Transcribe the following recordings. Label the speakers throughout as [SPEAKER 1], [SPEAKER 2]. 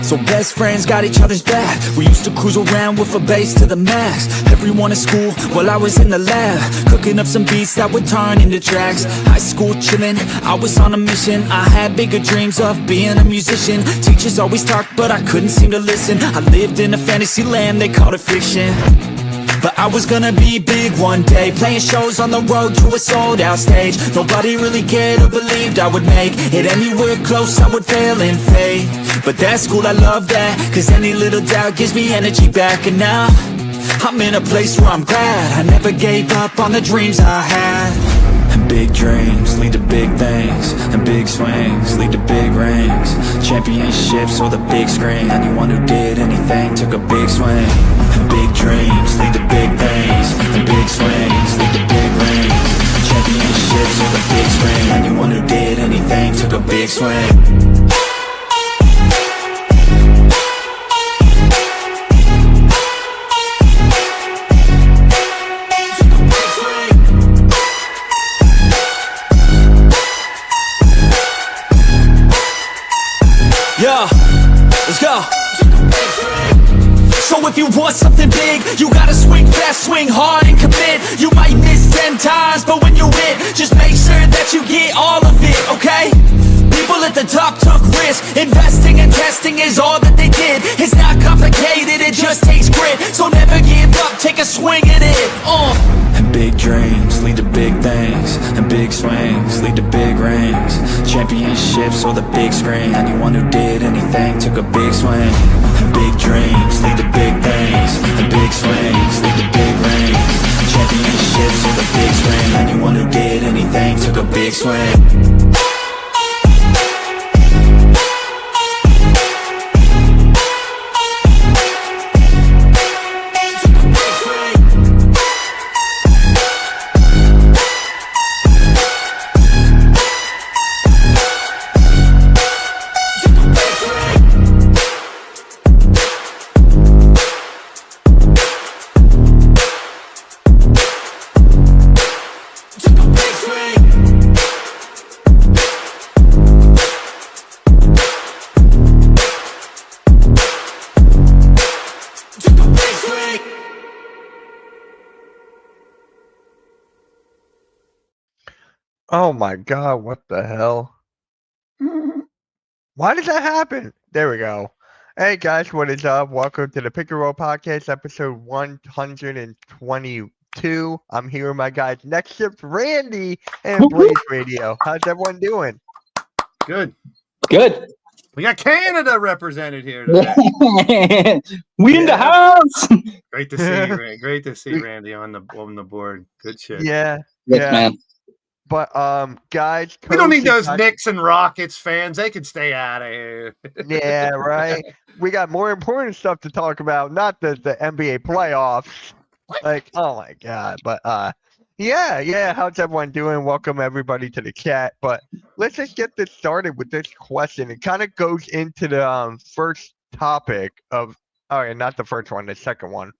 [SPEAKER 1] So best friends got each other's back. We used to cruise around with a bass to the max. Everyone at school while I was in the lab, cooking up some beats that would turn into tracks. High school chillin', I was on a mission. I had bigger dreams of being a musician. Teachers always talked but I couldn't seem to listen. I lived in a fantasy land, they called it fiction. But I was gonna be big one day, playing shows on the road to a sold out stage. Nobody really cared or believed I would make it anywhere close, I would fail and fade. But that's cool, I love that, cause any little doubt gives me energy back. And now, I'm in a place where I'm glad I never gave up on the dreams I had. And big dreams lead to big things, and big swings lead to big rings. Championships or the big screen, anyone who did anything took a big swing. And big dreams lead to big things, and big swings lead to big rings. Championships or the big screen, anyone who did anything took a big swing. Yeah, let's go. So if you want something big, you gotta swing fast, swing hard and commit. You might miss 10 times, but when you hit, just make sure that you get all of it, okay? People at the top took risks. Investing and testing is all that they did. It's not complicated, it just takes grit. So never give up, take a swing at it. And big dreams lead to big things, and big swings lead to big rings. Championships or the big screen, anyone who did anything took a big swing. And big dreams lead to big things, and big swings lead to big rings. Championships or the big screen, anyone who did anything took a big swing.
[SPEAKER 2] Oh my god, what the hell? Why did that happen? There we go. Hey guys, what is up? Welcome to the Pick and Roll Podcast, episode 122. I'm here with my guys Next Shift Randy and Blaze Radio. How's everyone doing?
[SPEAKER 3] Good.
[SPEAKER 4] We got Canada represented here today.
[SPEAKER 5] We in the house.
[SPEAKER 3] Great to see you, Randy. Great to see Randy on the board. Good shit.
[SPEAKER 2] Yeah.
[SPEAKER 5] Man.
[SPEAKER 2] But guys,
[SPEAKER 3] We don't need those Knicks and Rockets fans. They can stay out of here.
[SPEAKER 2] Yeah, right. We got more important stuff to talk about, not the NBA playoffs. Like, oh my god. But yeah. How's everyone doing? Welcome everybody to the chat. But let's just get this started with this question. It kind of goes into the first topic of not the first one, the second one.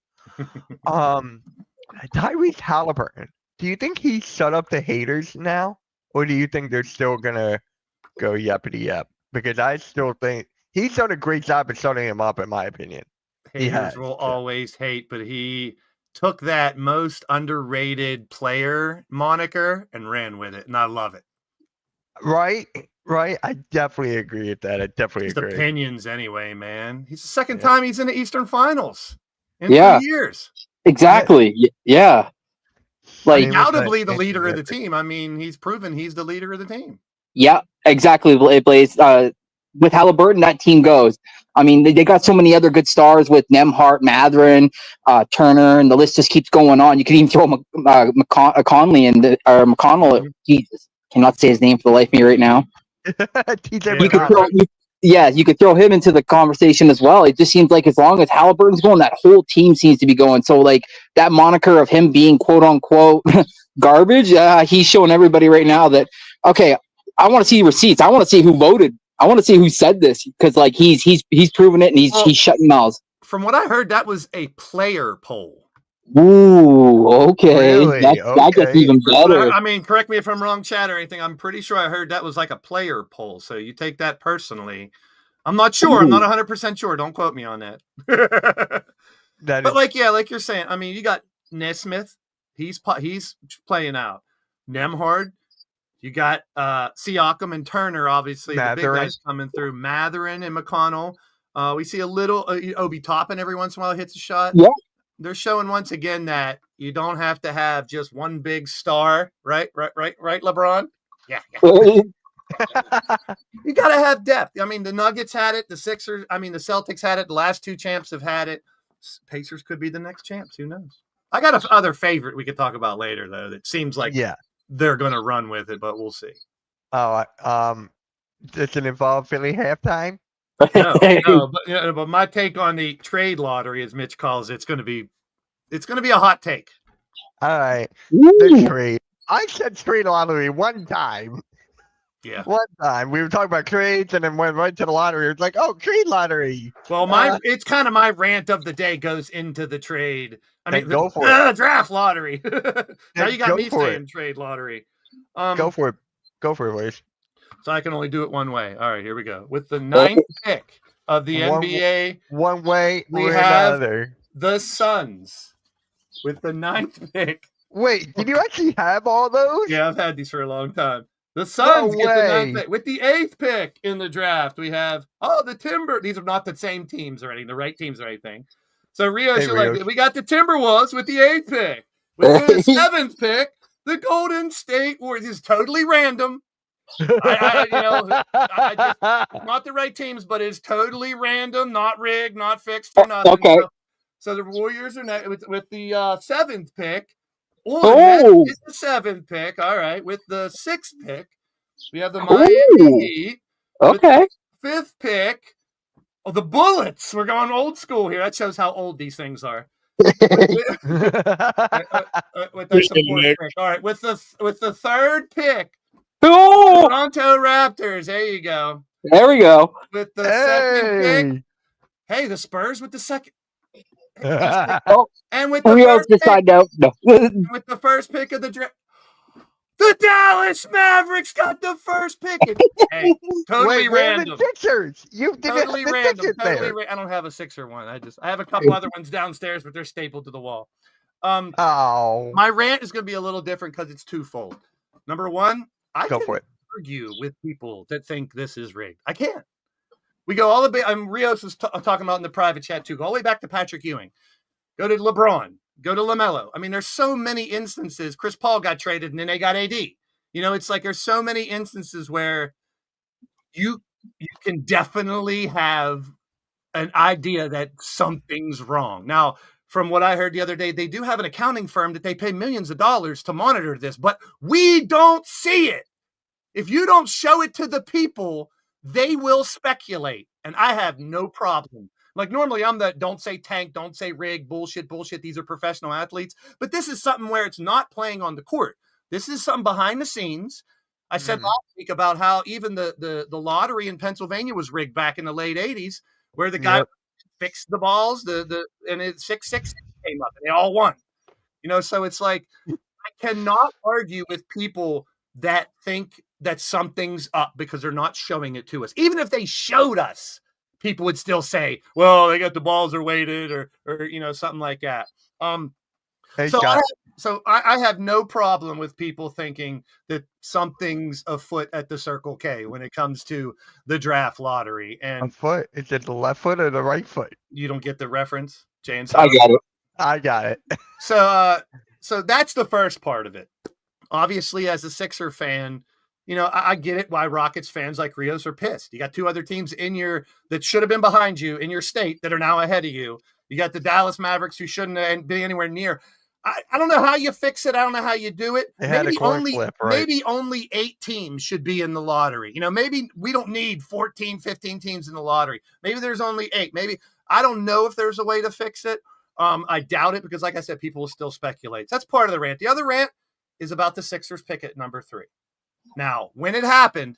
[SPEAKER 2] Tyrese Halliburton. Do you think he shut up the haters now? Or do you think they're still gonna go yappity yap? Because I still think he's done a great job at shutting him up, in my opinion.
[SPEAKER 3] Haters will always hate, but he took that most underrated player moniker and ran with it, and I love it.
[SPEAKER 2] Right. I definitely agree with that. I definitely agree.
[SPEAKER 3] Opinions anyway, man. He's the second time he's in the Eastern Finals in 2 years.
[SPEAKER 5] Exactly. Yeah. Like,
[SPEAKER 3] undoubtedly the leader of the team. I mean, he's proven he's the leader of the team.
[SPEAKER 5] Yeah, exactly. Blaze. With Halliburton, that team goes. I mean, they got so many other good stars with Nembhard, Mathurin, Turner, and the list just keeps going on. You could even throw Conley and McConnell. Jesus, cannot say his name for the life of me right now. You could throw him into the conversation as well. It just seems like as long as Halliburton's going, that whole team seems to be going. So, like, that moniker of him being quote unquote garbage, he's showing everybody right now that, okay, I want to see receipts. I want to see who voted. I want to see who said this, because like he's proven it, and he's shutting mouths.
[SPEAKER 3] From what I heard, that was a player poll.
[SPEAKER 5] Ooh, okay.
[SPEAKER 2] Really?
[SPEAKER 5] That gets even better.
[SPEAKER 3] I mean, correct me if I'm wrong, chat or anything. I'm pretty sure I heard that was like a player poll. So you take that personally. I'm not sure. I'm not 100% sure. Don't quote me on that.
[SPEAKER 2] That
[SPEAKER 3] But
[SPEAKER 2] is,
[SPEAKER 3] like you're saying, I mean, you got Nesmith. He's playing out. Nemhard. You got Siakam and Turner, obviously the big
[SPEAKER 2] Mathurin.
[SPEAKER 3] guys coming through. Matherin and McConnell. We see a little Obi Toppin every once in a while hits a shot.
[SPEAKER 5] Yeah.
[SPEAKER 3] They're showing once again that you don't have to have just one big star, right, LeBron? Yeah. You got to have depth. I mean, the Nuggets had it. The Celtics had it. The last two champs have had it. Pacers could be the next champs. Who knows? I got another favorite we could talk about later, though, that seems like
[SPEAKER 2] yeah.
[SPEAKER 3] they're going to run with it, but we'll see.
[SPEAKER 2] Oh, does it involve Philly halftime?
[SPEAKER 3] No, but my take on the trade lottery, as Mitch calls it, it's going to be a hot take.
[SPEAKER 2] All right. The trade. I said trade lottery one time.
[SPEAKER 3] Yeah.
[SPEAKER 2] One time. We were talking about trades and then went right to the lottery. It's like, oh, trade lottery.
[SPEAKER 3] Well, it's kind of my rant of the day goes into the trade. I mean,
[SPEAKER 2] go for it.
[SPEAKER 3] Draft lottery. Now you got
[SPEAKER 2] Go
[SPEAKER 3] me
[SPEAKER 2] for
[SPEAKER 3] saying
[SPEAKER 2] it.
[SPEAKER 3] trade lottery.
[SPEAKER 2] Go for it. Go for it, Luis.
[SPEAKER 3] So I can only do it one way. All right, here we go. With the 9th pick of the NBA,
[SPEAKER 2] One way
[SPEAKER 3] we
[SPEAKER 2] or
[SPEAKER 3] have
[SPEAKER 2] another.
[SPEAKER 3] the Suns. With the 9th pick.
[SPEAKER 2] Wait, did you actually have all those?
[SPEAKER 3] Yeah, I've had these for a long time. The Suns get the 9th pick. With the 8th pick in the draft, we have, the Timber. These are not the same teams or anything, the right teams or anything. So Rios, we got the Timberwolves with the 8th pick. With the 7th pick, the Golden State Warriors. This is totally random. Not the right teams, but it's totally random, not rigged, not fixed or nothing.
[SPEAKER 5] Okay.
[SPEAKER 3] So the Warriors are with the 7th pick.
[SPEAKER 5] Oh,
[SPEAKER 3] It's the 7th pick. All right. With the 6th pick, we have the Miami Heat.
[SPEAKER 5] Okay.
[SPEAKER 3] 5th pick. Oh, the Bullets. We're going old school here. That shows how old these things are. With the support pick. All right. With the 3rd pick.
[SPEAKER 5] Oh,
[SPEAKER 3] Toronto Raptors. There you go.
[SPEAKER 5] there we go.
[SPEAKER 3] With the 2nd pick. Hey, the Spurs with the 2nd. And with the
[SPEAKER 5] Rios
[SPEAKER 3] first pick,
[SPEAKER 5] decide no.
[SPEAKER 3] with the first pick of the draft, the Dallas Mavericks got the first pick. Hey, totally
[SPEAKER 2] Wait, where are
[SPEAKER 3] random.
[SPEAKER 2] the Sixers? You didn't
[SPEAKER 3] Totally
[SPEAKER 2] have the
[SPEAKER 3] random.
[SPEAKER 2] Sixers there.
[SPEAKER 3] I don't have a Sixer one. I have a couple other ones downstairs, but they're stapled to the wall.
[SPEAKER 2] Oh,
[SPEAKER 3] My rant is going to be a little different because it's twofold. Number one, I
[SPEAKER 2] go
[SPEAKER 3] can
[SPEAKER 2] for it.
[SPEAKER 3] argue with people that think this is rigged. I can't. We go all the way. Rios was talking about in the private chat too. Go all the way back to Patrick Ewing. Go to LeBron. Go to LaMelo. I mean, there's so many instances. Chris Paul got traded and then they got AD. It's like there's so many instances where you can definitely have an idea that something's wrong. Now, from what I heard the other day, they do have an accounting firm that they pay millions of dollars to monitor this, but we don't see it. If you don't show it to the people, they will speculate. And I have no problem. Like normally I'm the don't say tank, don't say rig, bullshit. These are professional athletes. But this is something where it's not playing on the court. This is something behind the scenes. I said last week about how even the lottery in Pennsylvania was rigged back in the late 80s, where the guy fixed the balls, and it 6-6 came up and they all won. So it's like I cannot argue with people that think that something's up because they're not showing it to us. Even if they showed us, people would still say, well, they got the balls are weighted or something like that. So I have no problem with people thinking that something's afoot at the Circle K when it comes to the draft lottery. And
[SPEAKER 2] a foot? Is it the left foot or the right foot?
[SPEAKER 3] You don't get the reference, James?
[SPEAKER 5] I got it.
[SPEAKER 2] I got it.
[SPEAKER 3] So that's the first part of it. Obviously, as a Sixer fan, I get it why Rockets fans like Rios are pissed. You got two other teams that should have been behind you in your state that are now ahead of you. You got the Dallas Mavericks who shouldn't be anywhere near. I don't know how you fix it. I don't know how you do it. Maybe only 8 teams should be in the lottery. Maybe we don't need 14, 15 teams in the lottery. Maybe there's only 8. Maybe I don't know if there's a way to fix it. I doubt it because, like I said, people will still speculate. So that's part of the rant. The other rant is about the Sixers pick at number 3. Now, when it happened,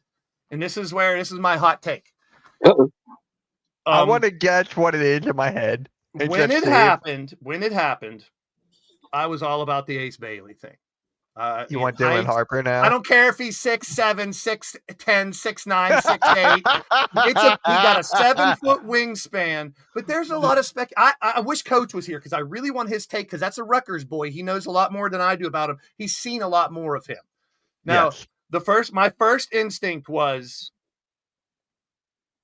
[SPEAKER 3] and this is my hot take.
[SPEAKER 2] I want to guess what it is in my head.
[SPEAKER 3] When it happened, I was all about the Ace Bailey thing.
[SPEAKER 2] You want Dylan
[SPEAKER 3] height.
[SPEAKER 2] Harper now?
[SPEAKER 3] I don't care if he's 6'7", 6'10", 6'9", 6'8". He got a 7-foot wingspan, but there's a lot of I wish Coach was here because I really want his take because that's a Rutgers boy. He knows a lot more than I do about him. He's seen a lot more of him. Now,
[SPEAKER 2] Yes.
[SPEAKER 3] my first instinct was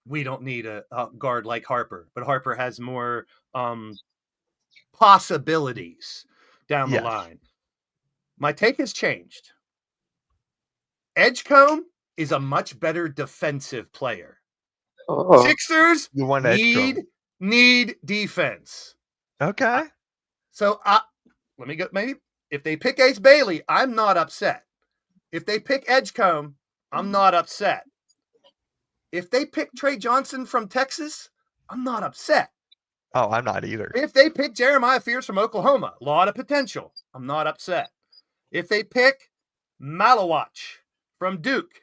[SPEAKER 3] we don't need a guard like Harper, but Harper has more possibilities down the
[SPEAKER 2] Yes.
[SPEAKER 3] line. My take has changed. Edgecombe is a much better defensive player.
[SPEAKER 5] Oh.
[SPEAKER 3] Sixers
[SPEAKER 2] You want Edgecombe.
[SPEAKER 3] need defense.
[SPEAKER 2] Okay.
[SPEAKER 3] So let me go. Maybe if they pick Ace Bailey, I'm not upset. If they pick Edgecombe, I'm not upset. If they pick Trey Johnson from Texas, I'm not upset.
[SPEAKER 2] Oh, I'm not either.
[SPEAKER 3] If they pick Jeremiah Fears from Oklahoma, a lot of potential. I'm not upset. If they pick Malawach from Duke,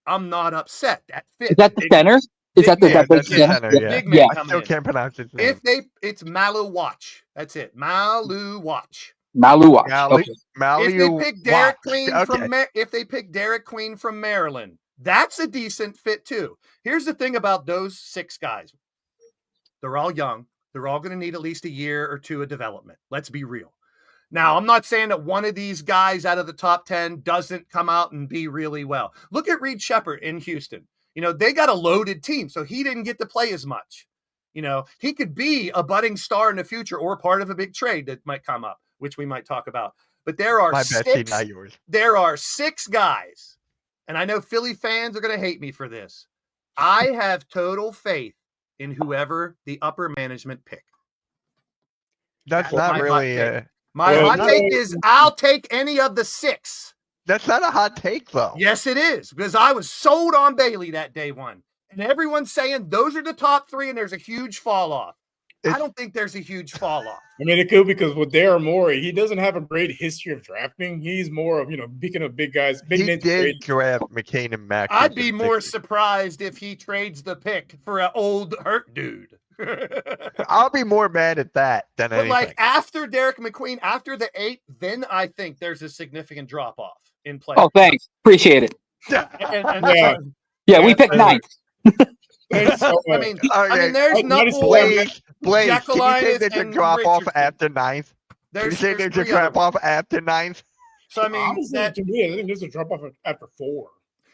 [SPEAKER 3] I'm not upset. That fits.
[SPEAKER 5] Is that the center? Is that the
[SPEAKER 2] Yeah, that's the
[SPEAKER 5] center?
[SPEAKER 2] center, yeah.
[SPEAKER 3] Big man
[SPEAKER 5] Yeah.
[SPEAKER 2] I
[SPEAKER 3] coming
[SPEAKER 2] still
[SPEAKER 3] in.
[SPEAKER 2] can't pronounce his name.
[SPEAKER 3] It's Malawach. That's it. Malawach.
[SPEAKER 5] Maluach.
[SPEAKER 2] Mally,
[SPEAKER 5] Okay.
[SPEAKER 2] Mally
[SPEAKER 3] If they pick Derek
[SPEAKER 2] Watts.
[SPEAKER 3] Queen
[SPEAKER 2] Okay.
[SPEAKER 3] if they pick Derek Queen from Maryland, that's a decent fit too. Here's the thing about those 6 guys. They're all young. They're all going to need at least a year or 2 of development. Let's be real. Now, I'm not saying that one of these guys out of the top 10 doesn't come out and be really well. Look at Reed Shepherd in Houston. They got a loaded team, so he didn't get to play as much. He could be a budding star in the future or part of a big trade that might come up, which we might talk about. But there are
[SPEAKER 2] My bestie,
[SPEAKER 3] 6.
[SPEAKER 2] not yours.
[SPEAKER 3] There are 6 guys, and I know Philly fans are going to hate me for this. I have total faith in whoever the upper management pick.
[SPEAKER 2] That's
[SPEAKER 3] That's my
[SPEAKER 2] not really
[SPEAKER 3] hot take.
[SPEAKER 2] a.
[SPEAKER 3] My
[SPEAKER 6] Well,
[SPEAKER 3] hot
[SPEAKER 6] no.
[SPEAKER 3] take is I'll take any of the 6.
[SPEAKER 2] That's not a hot take though.
[SPEAKER 3] Yes, it is, because I was sold on Bailey that day one. And everyone's saying those are the top 3 and there's a huge fall off. I
[SPEAKER 2] It's-
[SPEAKER 3] don't think there's a huge fall off.
[SPEAKER 6] I mean, it could because with Daryl Morey, he doesn't have a great history of drafting. He's more of, picking up big guys, big
[SPEAKER 2] He
[SPEAKER 6] names.
[SPEAKER 2] did draft McCain and Mack.
[SPEAKER 3] I'd be more surprised if he trades the pick for an old hurt dude.
[SPEAKER 2] I'll be more mad at that than
[SPEAKER 3] But
[SPEAKER 2] anything.
[SPEAKER 3] like after Derek McQueen, after the 8, then I think there's a significant drop off in play.
[SPEAKER 5] Oh, thanks. Appreciate it.
[SPEAKER 6] Yeah.
[SPEAKER 5] Yeah, we picked 9th.
[SPEAKER 6] Thanks so
[SPEAKER 3] I
[SPEAKER 6] much.
[SPEAKER 3] mean,
[SPEAKER 2] Okay.
[SPEAKER 3] there's
[SPEAKER 6] I
[SPEAKER 3] no
[SPEAKER 6] just
[SPEAKER 2] Blaze,
[SPEAKER 3] Jekyll
[SPEAKER 2] can you
[SPEAKER 3] Eyes
[SPEAKER 2] say there's a
[SPEAKER 3] and
[SPEAKER 2] drop off
[SPEAKER 3] Richardson.
[SPEAKER 2] after 9th? Can you say there's a
[SPEAKER 3] 3
[SPEAKER 2] drop
[SPEAKER 3] other
[SPEAKER 2] off after 9th?
[SPEAKER 3] So I mean,
[SPEAKER 6] Honestly,
[SPEAKER 3] that,
[SPEAKER 6] to me, I think there's a drop off after 4.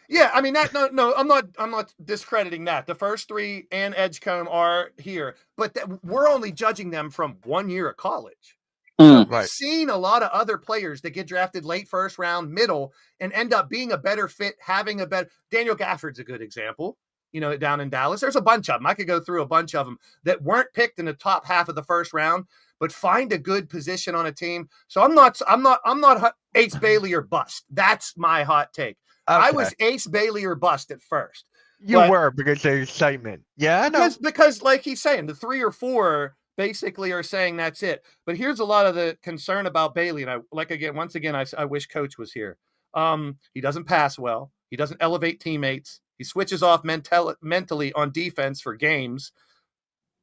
[SPEAKER 3] yeah, I mean that. No, I'm not discrediting that. The first 3 and Edgecombe are here, but we're only judging them from 1 year of college.
[SPEAKER 5] Mm.
[SPEAKER 2] Right.
[SPEAKER 3] We've seen a lot of other players that get drafted late first round, middle, and end up being a better fit, having a better. Daniel Gafford's a good example. Down in Dallas, there's a bunch of them. I could go through a bunch of them that weren't picked in the top half of the first round, but find a good position on a team. So I'm not Ace Bailey or bust. That's my hot take. I
[SPEAKER 2] Okay.
[SPEAKER 3] was Ace Bailey or bust at first.
[SPEAKER 2] You
[SPEAKER 3] but-
[SPEAKER 2] were because of excitement. Yeah, I know.
[SPEAKER 3] Because like he's saying, the 3 or 4 basically are saying that's it. But here's a lot of the concern about Bailey. And once again, I wish Coach was here. He doesn't pass well. He doesn't elevate teammates. He switches off mentally on defense for games.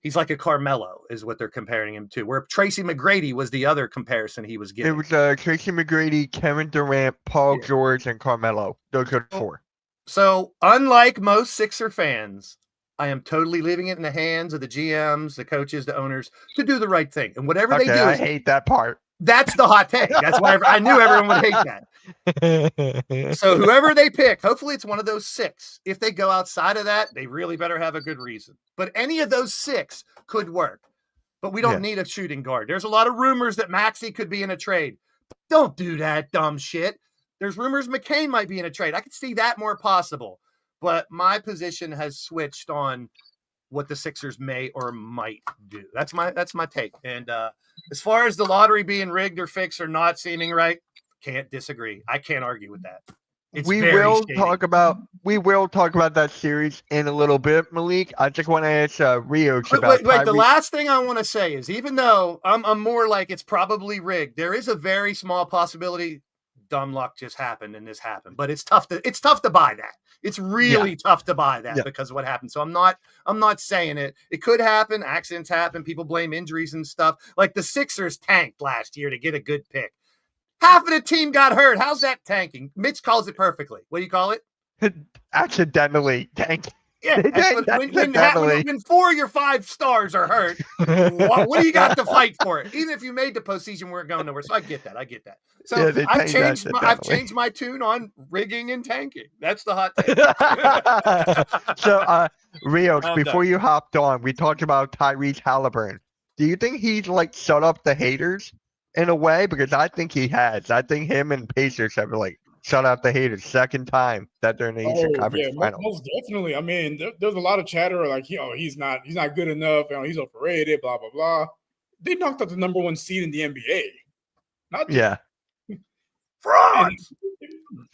[SPEAKER 3] He's like a Carmelo is what they're comparing him to, where Tracy McGrady was the other comparison he was
[SPEAKER 2] It
[SPEAKER 3] giving.
[SPEAKER 2] was Tracy McGrady, Kevin Durant, Paul George, and Carmelo. Those are the 4.
[SPEAKER 3] So unlike most Sixer fans, I am totally leaving it in the hands of the GMs, the coaches, the owners to do the right thing. And whatever they
[SPEAKER 2] Okay,
[SPEAKER 3] do,
[SPEAKER 2] I hate that part.
[SPEAKER 3] that's the hot take. That's why I knew everyone would hate that. So whoever they pick, hopefully it's one of those 6. If they go outside of that, they really better have a good reason. But any of those 6 could work. But we don't
[SPEAKER 2] Yeah.
[SPEAKER 3] need a shooting guard. There's a lot of rumors that Maxey could be in a trade. Don't do that dumb shit. There's rumors McCain might be in a trade. I could see that more possible. But my position has switched on what the Sixers may or might do. That's my take. And as far as the lottery being rigged or fixed or not seeming right, can't disagree. I can't argue with that. It's
[SPEAKER 2] We
[SPEAKER 3] very
[SPEAKER 2] will
[SPEAKER 3] shady.
[SPEAKER 2] talk about that series in a little bit, Malik. I just want to ask Rios about
[SPEAKER 3] Wait, the
[SPEAKER 2] Kyrie-
[SPEAKER 3] last thing I want to say is, even though I'm more like it's probably rigged, there is a very small possibility dumb luck just happened and this happened. But it's tough to buy that. It's really tough to buy that because of what happened. So I'm not saying it. It could happen. Accidents happen. People blame injuries and stuff. Like the Sixers tanked last year to get a good pick. Half of the team got hurt. How's that tanking? Mitch calls it perfectly. What do you call it?
[SPEAKER 2] Accidentally tank.
[SPEAKER 3] Yeah, when 4 of your 5 stars are hurt, what do you got to fight for it? Even if you made the postseason, we're going nowhere. So I get that. So
[SPEAKER 2] Yeah,
[SPEAKER 3] I've changed my tune on rigging and tanking. That's the hot take.
[SPEAKER 2] So, Rios,
[SPEAKER 3] I'm
[SPEAKER 2] before
[SPEAKER 3] done.
[SPEAKER 2] you hopped on, we talked about Tyrese Halliburton. Do you think he's like shut up the haters in a way? Because I think he has. I think him and Pacers have like shut out the haters second time that they're in the Eastern Conference Finals.
[SPEAKER 6] Most definitely. I mean, there's a lot of chatter like, he's not good enough. He's overrated. Blah blah blah. They knocked out the number 1 seed in the NBA.
[SPEAKER 2] Yeah.
[SPEAKER 3] Fraud.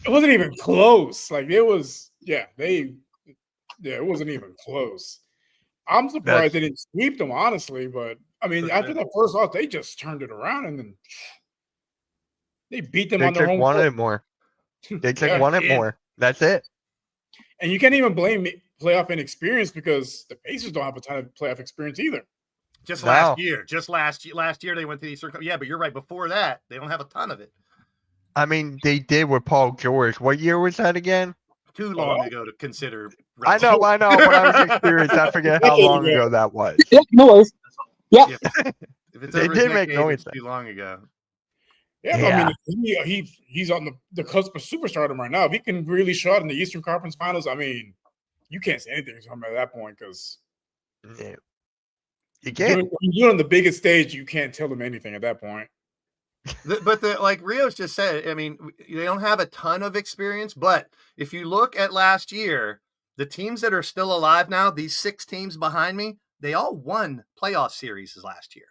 [SPEAKER 6] It wasn't even close. Like it was. It wasn't even close. I'm surprised they didn't sweep them, honestly. But I mean, after that first loss, they just turned it around and then they beat them on their own.
[SPEAKER 2] They just wanted it more. They just wanted more. That's it.
[SPEAKER 6] And you can't even blame playoff inexperience because the Pacers don't have a ton of playoff experience either.
[SPEAKER 3] Just last year they went to the Eastern. Yeah, but you're right. Before that, they don't have a ton of it.
[SPEAKER 2] I mean, they did with Paul George. What year was that again?
[SPEAKER 3] Too long ago to consider.
[SPEAKER 2] I know. When I was experienced, I forget how long ago that was.
[SPEAKER 5] Yeah, no worries. Yeah.
[SPEAKER 3] If it's
[SPEAKER 2] They
[SPEAKER 3] over a
[SPEAKER 2] did make
[SPEAKER 3] decade,
[SPEAKER 2] noise.
[SPEAKER 3] it's too long ago.
[SPEAKER 6] Yeah. I mean, he's on the cusp of superstardom right now. If he can really show out in the Eastern Conference Finals, I mean, you can't say anything to him at that point because
[SPEAKER 2] you can't.
[SPEAKER 6] When you're on the biggest stage, you can't tell him anything at that point.
[SPEAKER 3] But like Rios just said, I mean, they don't have a ton of experience. But if you look at last year, the teams that are still alive now, these 6 teams behind me, they all won playoff series last year.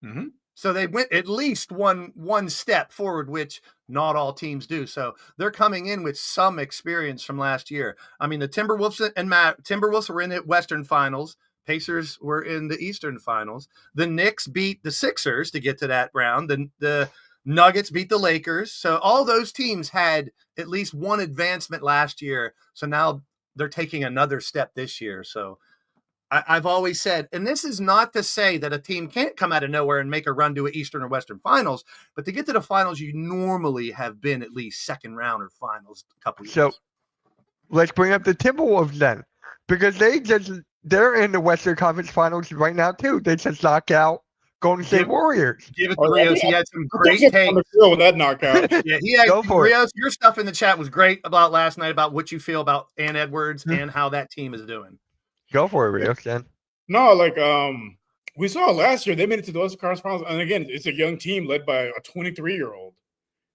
[SPEAKER 6] Mm-hmm.
[SPEAKER 3] So they went at least one step forward, which not all teams do. So they're coming in with some experience from last year. I mean, the Timberwolves were in the Western Finals. Pacers were in the Eastern Finals. The Knicks beat the Sixers to get to that round. The Nuggets beat the Lakers. So all those teams had at least one advancement last year. So now they're taking another step this year. So I've always said, and this is not to say that a team can't come out of nowhere and make a run to an Eastern or Western Finals, but to get to the finals, you normally have been at least second round or finals a couple years.
[SPEAKER 2] So let's bring up the Timberwolves then, because they're in the Western Conference Finals right now too. They just knock out Golden State Warriors.
[SPEAKER 3] Give it to Rios. He had some great takes
[SPEAKER 6] with that knockout.
[SPEAKER 3] Yeah, he had
[SPEAKER 2] Go for
[SPEAKER 3] Rios. Your stuff in the chat was great about last night about what you feel about Ann Edwards and how that team is doing.
[SPEAKER 2] Go for it, Rios. Then.
[SPEAKER 6] No, like we saw last year, they made it to the Western Conference Finals, and again, it's a young team led by a 23-year-old.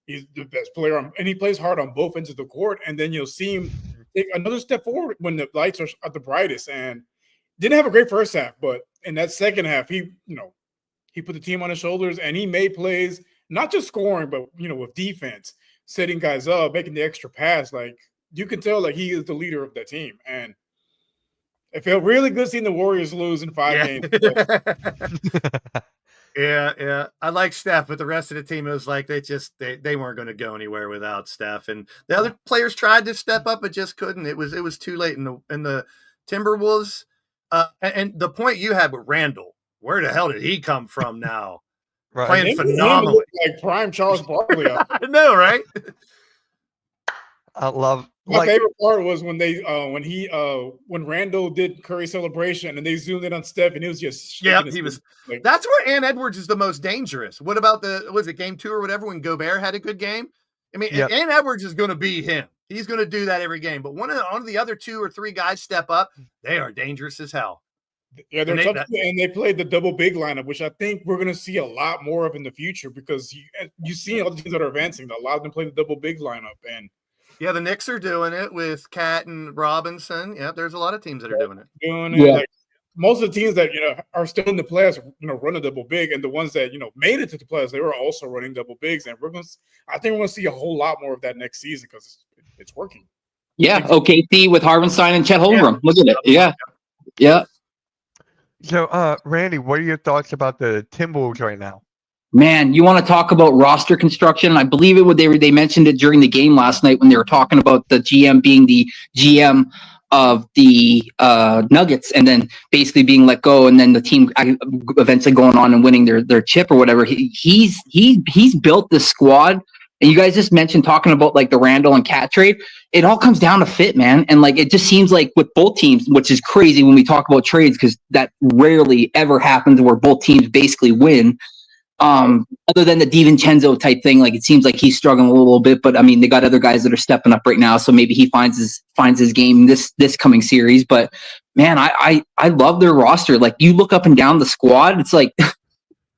[SPEAKER 6] He's the best player, and he plays hard on both ends of the court. And then you'll see him take another step forward when the lights are at the brightest. And didn't have a great first half, but in that second half, he put the team on his shoulders, and he made plays, not just scoring, but with defense, setting guys up, making the extra pass. Like you can tell, like he is the leader of that team, and it felt really good seeing the Warriors lose in 5 games.
[SPEAKER 3] Yeah. I like Steph, but the rest of the team, it was like they weren't going to go anywhere without Steph, and the other players tried to step up, but just couldn't. It was too late. In the Timberwolves, and the point you had with Randall, where the hell did he come from now?
[SPEAKER 2] Right.
[SPEAKER 3] Playing phenomenally,
[SPEAKER 6] like prime Charles Barkley.
[SPEAKER 3] I know, right?
[SPEAKER 2] I love.
[SPEAKER 6] My favorite part was when when Randall did Curry celebration and they zoomed in on Steph and he was just
[SPEAKER 3] he was. Like, that's where Ann Edwards is the most dangerous. What about was it game 2 or whatever when Gobert had a good game? I mean, Ann Edwards is going to be him. He's going to do that every game. But one of the other 2 or 3 guys step up, they are dangerous as hell.
[SPEAKER 6] Yeah, they're tough, and they played the double big lineup, which I think we're going to see a lot more of in the future because you see all the teams that are advancing. A lot of them play the double big lineup, and
[SPEAKER 3] yeah, the Knicks are doing it with Cat and Robinson. Yeah, there's a lot of teams that are doing it.
[SPEAKER 6] Like, most of the teams that are still in the playoffs, run a double big, and the ones that made it to the playoffs, they were also running double bigs, and I think we're going to see a whole lot more of that next season because it's working.
[SPEAKER 5] Yeah, OKC with Hartenstein and Chet Holmgren. Look at it. Yeah.
[SPEAKER 2] So, Randy, what are your thoughts about the Timberwolves right now?
[SPEAKER 5] Man, you want to talk about roster construction? I believe they mentioned it during the game last night when they were talking about the GM being the GM of the Nuggets and then basically being let go, and then the team eventually going on and winning their chip or whatever. He's built this squad And you guys just mentioned talking about like the Randall and Cat trade. It all comes down to fit, man. And like it just seems like with both teams, which is crazy when we talk about trades because that rarely ever happens where both teams basically win. Other than the DiVincenzo type thing, like it seems like he's struggling a little bit, but I mean they got other guys that are stepping up right now, so maybe he finds his game this coming series. But man, I love their roster. Like you look up and down the squad, it's like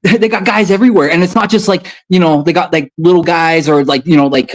[SPEAKER 5] they got guys everywhere, and it's not just like they got like little guys or like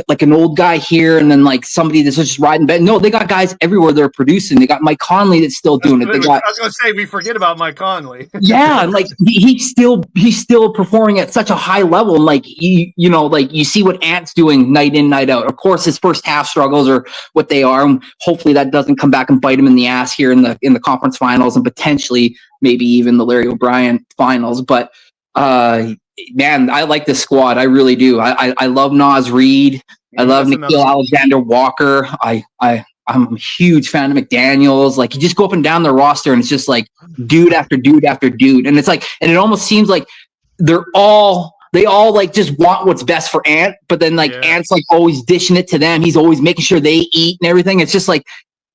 [SPEAKER 5] like an old guy here and then like somebody that's just riding bed. No, they got guys everywhere they're producing. They got Mike Conley that's still doing it. They got,
[SPEAKER 3] I was going to say we forget about Mike Conley.
[SPEAKER 5] yeah, like he's still performing at such a high level, and like like you see what Ant's doing night in night out. Of course, his first half struggles are what they are, and hopefully that doesn't come back and bite him in the ass here in the conference finals and potentially maybe even the Larry O'Brien finals, but. Man, I like this squad. I really do. I love Naz Reid. I love Nickeil Alexander-Walker. I'm a huge fan of McDaniels. Like you just go up and down the roster and it's just like dude after dude after dude. And it's like, and it almost seems like they all like just want what's best for Ant, but then like Ant's like always dishing it to them. He's always making sure they eat and everything. It's just like,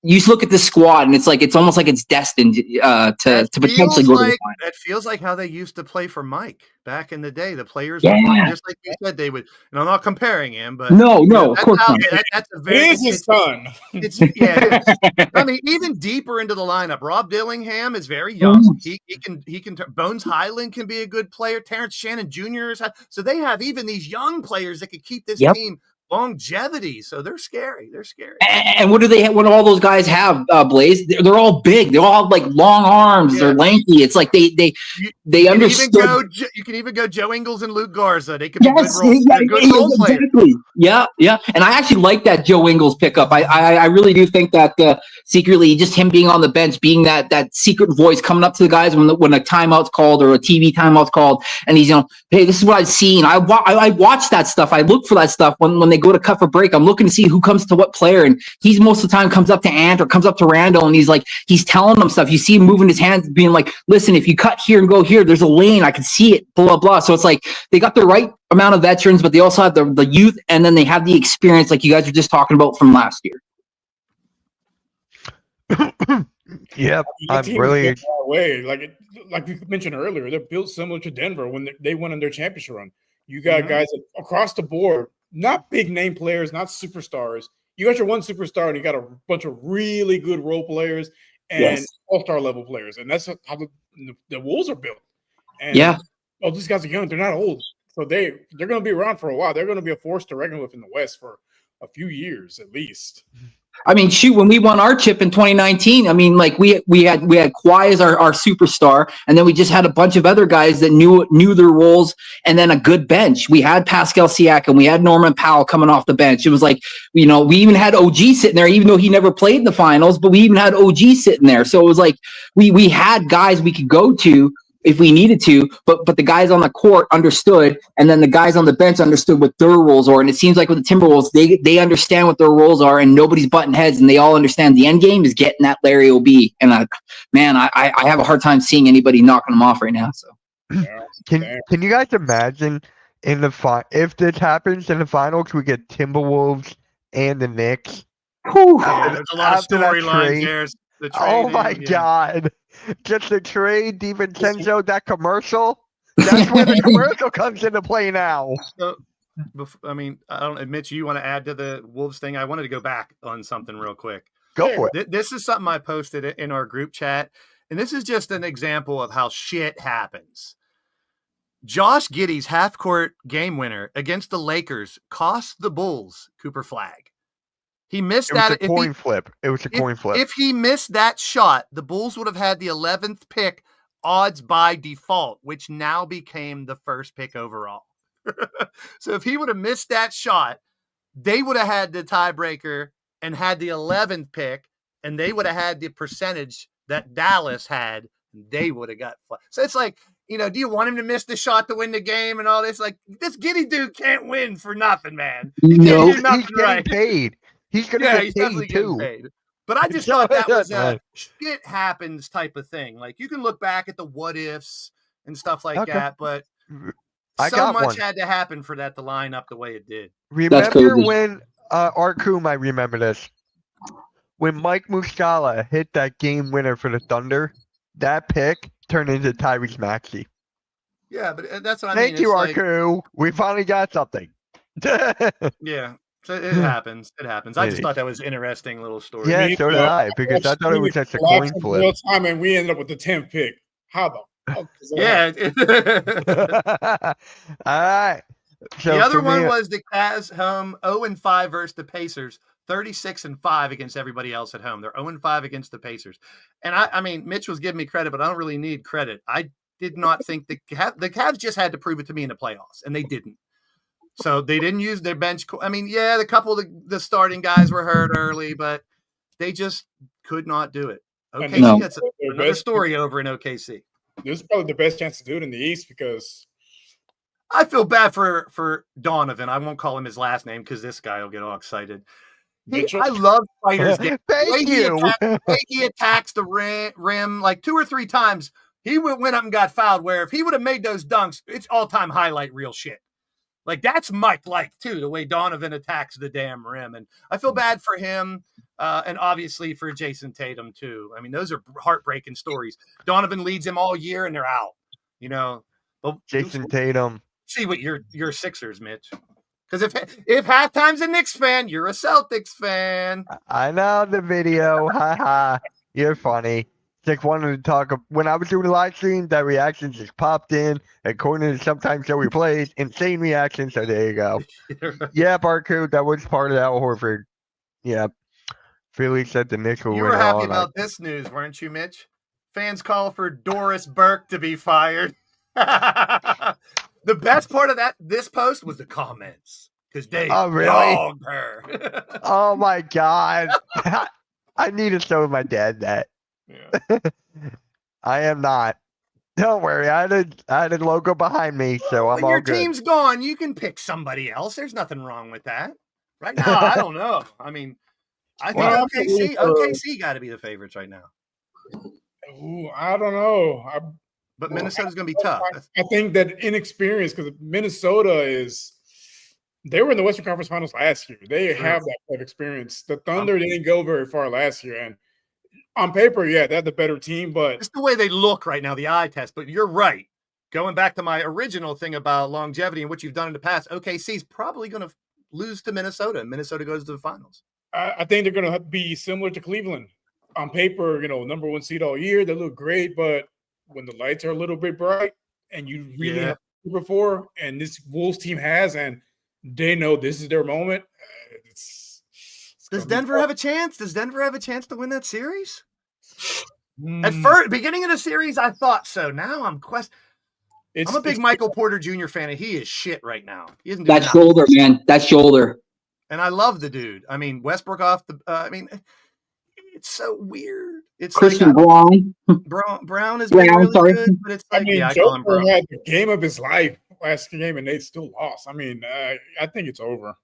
[SPEAKER 5] you just look at this squad and it's like it's almost like it's destined to potentially go to the final.
[SPEAKER 3] That feels like how they used to play for Mike back in the day. The players,
[SPEAKER 5] yeah.
[SPEAKER 3] would, just like you said, they would. And I'm not comparing him, but
[SPEAKER 5] no, of course not.
[SPEAKER 3] That's a very
[SPEAKER 6] his son.
[SPEAKER 3] It's I mean, even deeper into the lineup, Rob Dillingham is very young. He can. Bones Highland can be a good player. Terrence Shannon Jr. So they have even these young players that could keep this team. Longevity, so they're scary.
[SPEAKER 5] And what do they? What do all those guys have, Blaze? They're all big. They all have like long arms. Yeah. They're lanky. It's like they understood.
[SPEAKER 3] You can even go Joe Ingles and Luke Garza. They could be good role players.
[SPEAKER 5] Exactly. Yeah. And I actually like that Joe Ingles pickup. I really do think that secretly just him being on the bench, being that secret voice coming up to the guys when a timeout's called or a TV timeout's called, and he's hey, this is what I've seen. I watch that stuff. I look for that stuff when they go to cut for break. I'm looking to see who comes to what player, and he's most of the time comes up to Ant or comes up to Randall, and he's telling them stuff. You see him moving his hands, being like, listen, if you cut here and go here, there's a lane, I can see it, blah blah. So it's like they got the right amount of veterans, but they also have the youth, and then they have the experience like you guys were just talking about from last year.
[SPEAKER 2] Yep, I'm really
[SPEAKER 6] way. Like we mentioned earlier, they're built similar to Denver when they went on their championship run. You got guys across the board, not big name players, not superstars. You got your one superstar, and you got a bunch of really good role players and all-star level players, and that's how the Wolves are built. And all these guys are young; they're not old, so they're going to be around for a while. They're going to be a force to reckon with in the West for a few years at least.
[SPEAKER 5] I mean, shoot, when we won our chip in 2019, I mean, like we had Kawhi as our superstar, and then we just had a bunch of other guys that knew their roles, and then a good bench. We had Pascal Siakam, we had Norman Powell coming off the bench. It was like, we even had OG sitting there, even though he never played in the finals, but we even had OG sitting there. So it was like we had guys we could go to if we needed to, but the guys on the court understood, and then the guys on the bench understood what their roles are. And it seems like with the Timberwolves, they understand what their roles are, and nobody's butting heads, and they all understand the end game is getting that Larry OB. And I have a hard time seeing anybody knocking them off right now. So
[SPEAKER 2] can you guys imagine if this happens in the finals, we get Timberwolves and the Knicks?
[SPEAKER 3] There's a lot of storylines there.
[SPEAKER 2] Oh my God. Just the trade, DiVincenzo, that commercial. That's where the commercial comes into play now.
[SPEAKER 3] So, I mean, I don't admit you want to add to the Wolves thing. I wanted to go back on something real quick.
[SPEAKER 2] Go for it.
[SPEAKER 3] This is something I posted in our group chat, and this is just an example of how shit happens. Josh Giddey's half-court game winner against the Lakers cost the Bulls Cooper Flagg. He missed that.
[SPEAKER 2] It was a coin flip. It was a coin flip.
[SPEAKER 3] If he missed that shot, the Bulls would have had the 11th pick odds by default, which now became the first pick overall. So if he would have missed that shot, they would have had the tiebreaker and had the 11th pick, and they would have had the percentage that Dallas had. They would have got. So it's like, do you want him to miss the shot to win the game and all this? Like, this Giddey dude can't win for nothing, man.
[SPEAKER 2] He's getting paid. He's going to get paid too.
[SPEAKER 3] Paid. But I just thought that was a shit happens type of thing. Like, you can look back at the what ifs and stuff like that, but
[SPEAKER 2] I
[SPEAKER 3] so
[SPEAKER 2] got
[SPEAKER 3] much
[SPEAKER 2] one.
[SPEAKER 3] had to happen for that to line up the way it did.
[SPEAKER 2] Remember
[SPEAKER 5] crazy.
[SPEAKER 2] when Arku might remember this? When Mike Muscala hit that game winner for the Thunder, that pick turned into Tyrese Maxey.
[SPEAKER 3] Yeah, but that's what I mean.
[SPEAKER 2] Thank you,
[SPEAKER 3] It's like,
[SPEAKER 2] Arku. We finally got something.
[SPEAKER 3] yeah, so it happens. It happens. I just
[SPEAKER 2] It-
[SPEAKER 3] thought that was an interesting little story.
[SPEAKER 2] Yeah, so did I, because I thought it was just a coin flip.
[SPEAKER 6] Real time, and we ended up with the 10th pick. How the fuck is that?
[SPEAKER 3] Yeah.
[SPEAKER 2] All right. So
[SPEAKER 3] The other
[SPEAKER 2] for
[SPEAKER 3] one
[SPEAKER 2] me,
[SPEAKER 3] was the Cavs home 0-5 versus the Pacers, 36-5 against everybody else at home. They're 0-5 against the Pacers. And I mean, Mitch was giving me credit, but I don't really need credit. I did not think the Cavs just had to prove it to me in the playoffs, and they didn't. So they didn't use their bench. I mean, yeah, the couple of the starting guys were hurt early, but they just could not do it. OKC,
[SPEAKER 5] No.
[SPEAKER 3] that's another story over in OKC.
[SPEAKER 6] This is probably the best chance to do it in the East because
[SPEAKER 3] I feel bad for Donovan. I won't call him his last name because this guy will get all excited.
[SPEAKER 6] Mitchell.
[SPEAKER 3] I love fighters. The way
[SPEAKER 2] thank you.
[SPEAKER 3] he attacks the rim like 2 or 3 times. He went up and got fouled. Where if he would have made those dunks, it's all-time highlight reel shit. Like that's Mike-like too, the way Donovan attacks the damn rim. And I feel bad for him, and obviously for Jason Tatum too. I mean, those are heartbreaking stories. Donovan leads him all year, and they're out. You know, but
[SPEAKER 2] Jason Tatum.
[SPEAKER 3] see what you're Sixers, Mitch. Because if halftime's a Knicks fan, you're a Celtics fan.
[SPEAKER 2] I know the video. Ha ha. You're funny. Just wanted to talk. When I was doing the live stream, that reaction just popped in. According to Sometimes Joey Plays, insane reaction. So there you go. Yeah, Barcode, that was part of Al Horford. Yeah. Philly said the Knicks will
[SPEAKER 3] You
[SPEAKER 2] win
[SPEAKER 3] were
[SPEAKER 2] it all.
[SPEAKER 3] happy
[SPEAKER 2] and I-
[SPEAKER 3] about this news, weren't you, Mitch? Fans call for Doris Burke to be fired. The best part of this post was the comments because they
[SPEAKER 2] Oh, really?
[SPEAKER 3] dogged her.
[SPEAKER 2] Oh my God. I need to show my dad that.
[SPEAKER 3] Yeah.
[SPEAKER 2] I am not. Don't worry. I had a logo behind me, so I'm
[SPEAKER 3] When
[SPEAKER 2] all
[SPEAKER 3] your
[SPEAKER 2] good.
[SPEAKER 3] team's gone, you can pick somebody else. There's nothing wrong with that. Right now, I don't know. I mean, I think
[SPEAKER 6] Well,
[SPEAKER 3] OKC got to be the favorites right now.
[SPEAKER 6] ooh, I don't know.
[SPEAKER 3] But Minnesota's going to be tough.
[SPEAKER 6] I think that inexperience because Minnesota they were in the Western Conference Finals last year. They
[SPEAKER 3] Sure.
[SPEAKER 6] have that type of experience. The Thunder didn't go very far last year, and on paper, yeah, they're the better team. But
[SPEAKER 3] It's the way they look right now, the eye test. But you're right. Going back to my original thing about longevity and what you've done in the past, OKC's probably going to lose to Minnesota, and Minnesota goes to the finals.
[SPEAKER 6] I think they're going to be similar to Cleveland. On paper, number 1 seed all year. They look great, but when the lights are a little bit bright and you really have before, and this Wolves team has, and they know this is their moment. It's
[SPEAKER 3] Does
[SPEAKER 6] gonna be
[SPEAKER 3] Denver
[SPEAKER 6] tough.
[SPEAKER 3] have a chance? Does Denver have a chance to win that series? At
[SPEAKER 6] Mm,
[SPEAKER 3] first, beginning of the series, I thought so. Now I'm
[SPEAKER 6] it's-
[SPEAKER 3] I'm a big
[SPEAKER 6] it's-
[SPEAKER 3] Michael Porter Jr. fan, and he is shit right now. He isn't doing
[SPEAKER 5] That
[SPEAKER 3] nothing.
[SPEAKER 5] shoulder, man. That shoulder.
[SPEAKER 3] And I love the dude. I mean, Westbrook off the. It's so weird. It's
[SPEAKER 5] Christian
[SPEAKER 3] like
[SPEAKER 5] Braun.
[SPEAKER 3] Brown is
[SPEAKER 5] Brown,
[SPEAKER 3] really
[SPEAKER 5] sorry.
[SPEAKER 3] good, but it's
[SPEAKER 6] I
[SPEAKER 3] like
[SPEAKER 6] mean,
[SPEAKER 3] I call him
[SPEAKER 6] Joker
[SPEAKER 3] Brown.
[SPEAKER 6] had the game of his life last game, and they still lost. I mean, I think it's over.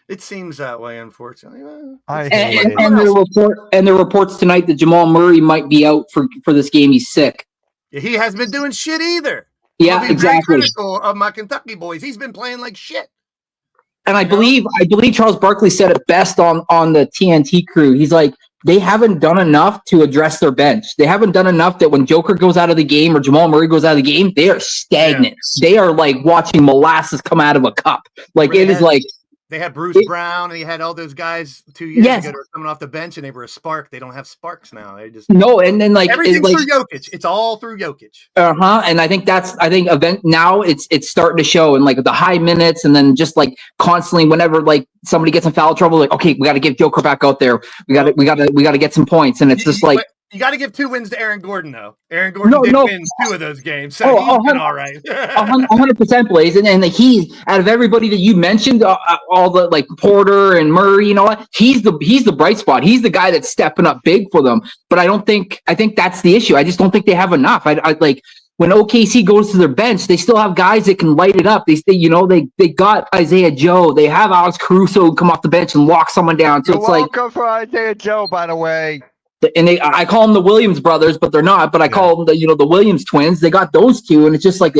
[SPEAKER 3] It seems that way, unfortunately. Well,
[SPEAKER 2] I
[SPEAKER 3] it's-
[SPEAKER 2] hate it.
[SPEAKER 5] And the reports tonight that Jamal Murray might be out for this game. He's sick.
[SPEAKER 3] he hasn't been doing shit either.
[SPEAKER 5] Yeah,
[SPEAKER 3] I'll be very
[SPEAKER 5] exactly.
[SPEAKER 3] critical of my Kentucky boys. He's been playing like shit.
[SPEAKER 5] And I believe Charles Barkley said it best on the TNT crew. He's like, they haven't done enough to address their bench. They haven't done enough that when Joker goes out of the game or Jamal Murray goes out of the game, they are stagnant. They are like watching molasses come out of a cup. Like it is like
[SPEAKER 3] They had Bruce Brown and he had all those guys 2 years
[SPEAKER 5] Yes.
[SPEAKER 3] ago that were coming off the bench and they were a spark. They don't have sparks now. They just
[SPEAKER 5] no, and then like
[SPEAKER 3] everything's
[SPEAKER 5] it's like
[SPEAKER 3] through Jokic. It's all through Jokic.
[SPEAKER 5] and I think event now it's starting to show in like the high minutes and then just like constantly whenever like somebody gets in foul trouble, like okay, we got to get Joker back out there. We got to get some points, and it's just like.
[SPEAKER 3] You got to give 2 wins to Aaron Gordon, though. Aaron Gordon did win 2 of those games, so he's been all right.
[SPEAKER 5] 100% Blaze, and like he's out of everybody that you mentioned, all the like Porter and Murray, you know what? He's the bright spot. He's the guy that's stepping up big for them. But I think that's the issue. I just don't think they have enough. I like when OKC goes to their bench, they still have guys that can light it up. They got Isaiah Joe. They have Alex Caruso come off the bench and lock someone down. So
[SPEAKER 2] You're
[SPEAKER 5] it's like.
[SPEAKER 2] welcome for Isaiah Joe, by the way.
[SPEAKER 5] And I call them the Williams brothers, but they're not. But I call them the Williams twins. They got those two, and it's just like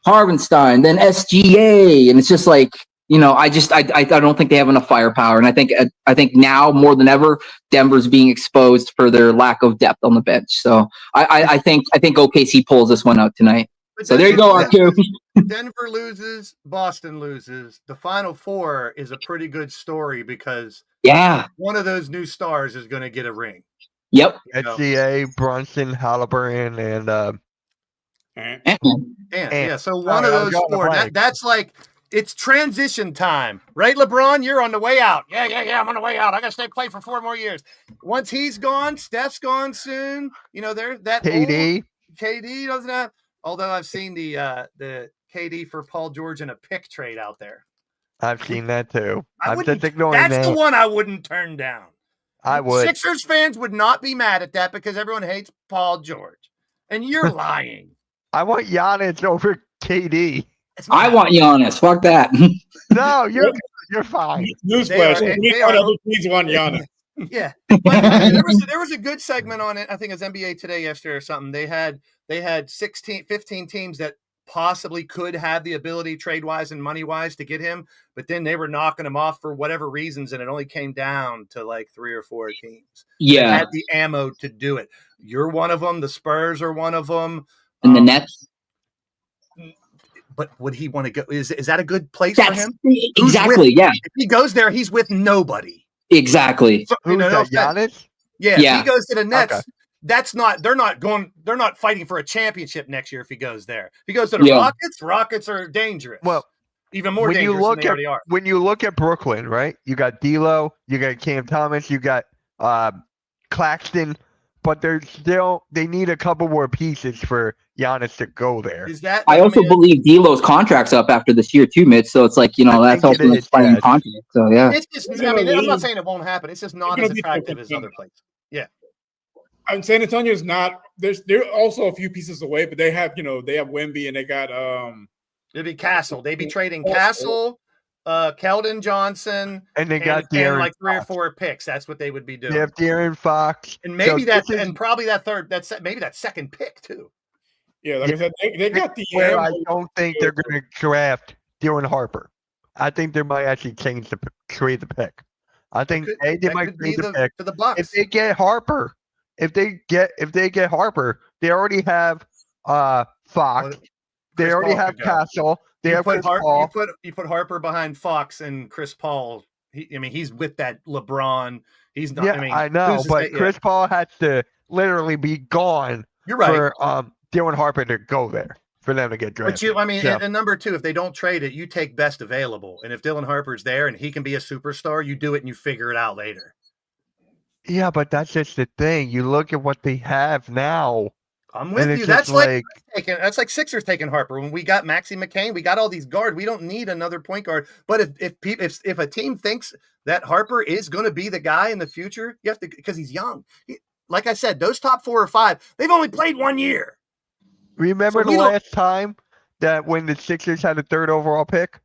[SPEAKER 5] Harvenstein, then SGA, and it's just like, I don't think they have enough firepower, and I think now more than ever, Denver's being exposed for their lack of depth on the bench. So I think OKC pulls this one out tonight.
[SPEAKER 3] But
[SPEAKER 5] So there you go, RQ.
[SPEAKER 3] Denver loses, Boston loses. The Final Four is a pretty good story because one of those new stars is going to get a ring.
[SPEAKER 5] Yep.
[SPEAKER 2] SGA, Brunson, Halliburton, and
[SPEAKER 3] yeah. So one of those four. That's like it's transition time, right? LeBron, you're on the way out. Yeah. I'm on the way out. I got to play for 4 more years. Once he's gone, Steph's gone soon. There that
[SPEAKER 2] KD.
[SPEAKER 3] KD doesn't have. Although I've seen the KD for Paul George in a pick trade out there.
[SPEAKER 2] I've seen that too. I'm just
[SPEAKER 3] that's
[SPEAKER 2] ignoring that.
[SPEAKER 3] The one I wouldn't turn down.
[SPEAKER 2] I would.
[SPEAKER 3] Sixers fans would not be mad at that because everyone hates Paul George. And you're lying.
[SPEAKER 2] I want Giannis over KD.
[SPEAKER 5] I want Giannis. Fuck that.
[SPEAKER 2] No, you're fine.
[SPEAKER 6] Newsflash. Other teams want Giannis.
[SPEAKER 3] Yeah. But there was a good segment on it. I think it's NBA Today yesterday or something. They had 15 teams that possibly could have the ability trade-wise and money-wise to get him, but then they were knocking him off for whatever reasons, and it only came down to like 3 or 4 teams.
[SPEAKER 5] Yeah.
[SPEAKER 3] That had the ammo to do it. You're one of them. The Spurs are one of them.
[SPEAKER 5] And the Nets.
[SPEAKER 3] But would he want to go? Is that a good place for him?
[SPEAKER 5] Exactly, yeah.
[SPEAKER 3] If he goes there, he's with nobody.
[SPEAKER 5] Exactly.
[SPEAKER 3] So,
[SPEAKER 2] Who's that, Giannis?
[SPEAKER 3] Yeah, if he goes to the Nets.
[SPEAKER 2] Okay.
[SPEAKER 3] They're not fighting for a championship next year if he goes there. If he goes to the Rockets are dangerous.
[SPEAKER 2] Well,
[SPEAKER 3] even more dangerous than they already are.
[SPEAKER 2] When you look at Brooklyn, right? You got D'Lo, you got Cam Thomas, you got Claxton, but they need a couple more pieces for Giannis to go there.
[SPEAKER 5] I also believe D'Lo's contract's up after this year too, Mitch. So it's like, that's also an expiring contract. So yeah.
[SPEAKER 3] It's just, I'm not saying it won't happen. It's just not as attractive as other places. Yeah.
[SPEAKER 6] And San Antonio is not. They're also a few pieces away, but they have Wemby and they got
[SPEAKER 3] It'd be Castle. They'd be trading Castle, Keldon Johnson,
[SPEAKER 2] and they got De'Aaron
[SPEAKER 3] like 3 or
[SPEAKER 2] Fox.
[SPEAKER 3] 4 picks. That's what they would be doing.
[SPEAKER 2] They have De'Aaron Fox,
[SPEAKER 3] and maybe probably that third. Maybe that second pick too.
[SPEAKER 6] Yeah, like I said, they got the.
[SPEAKER 2] Where I don't think they're going to draft Dylan Harper. I think they might actually trade the pick. I think they might trade the pick
[SPEAKER 3] to the Bucks.
[SPEAKER 2] if they get Harper. If they get Harper, they already have Fox. They already have Castle. They have Chris Paul.
[SPEAKER 3] You put Harper behind Fox and Chris Paul. He's with that LeBron. He's not.
[SPEAKER 2] Yeah, I know, but Chris Paul has to literally be gone.
[SPEAKER 3] You're right.
[SPEAKER 2] For Dylan Harper to go there for them to get drafted.
[SPEAKER 3] But and number 2, if they don't trade it, you take best available. And if Dylan Harper's there and he can be a superstar, you do it and you figure it out later.
[SPEAKER 2] Yeah, but that's just the thing. You look at what they have now.
[SPEAKER 3] I'm with you. That's like Sixers taking Harper. When we got Maxie McCain, we got all these guards. We don't need another point guard. But if a team thinks that Harper is going to be the guy in the future, you have to, because he's young. Like I said, those top 4 or 5, they've only played 1 year.
[SPEAKER 2] Remember the last time that when the Sixers had the 3rd overall pick?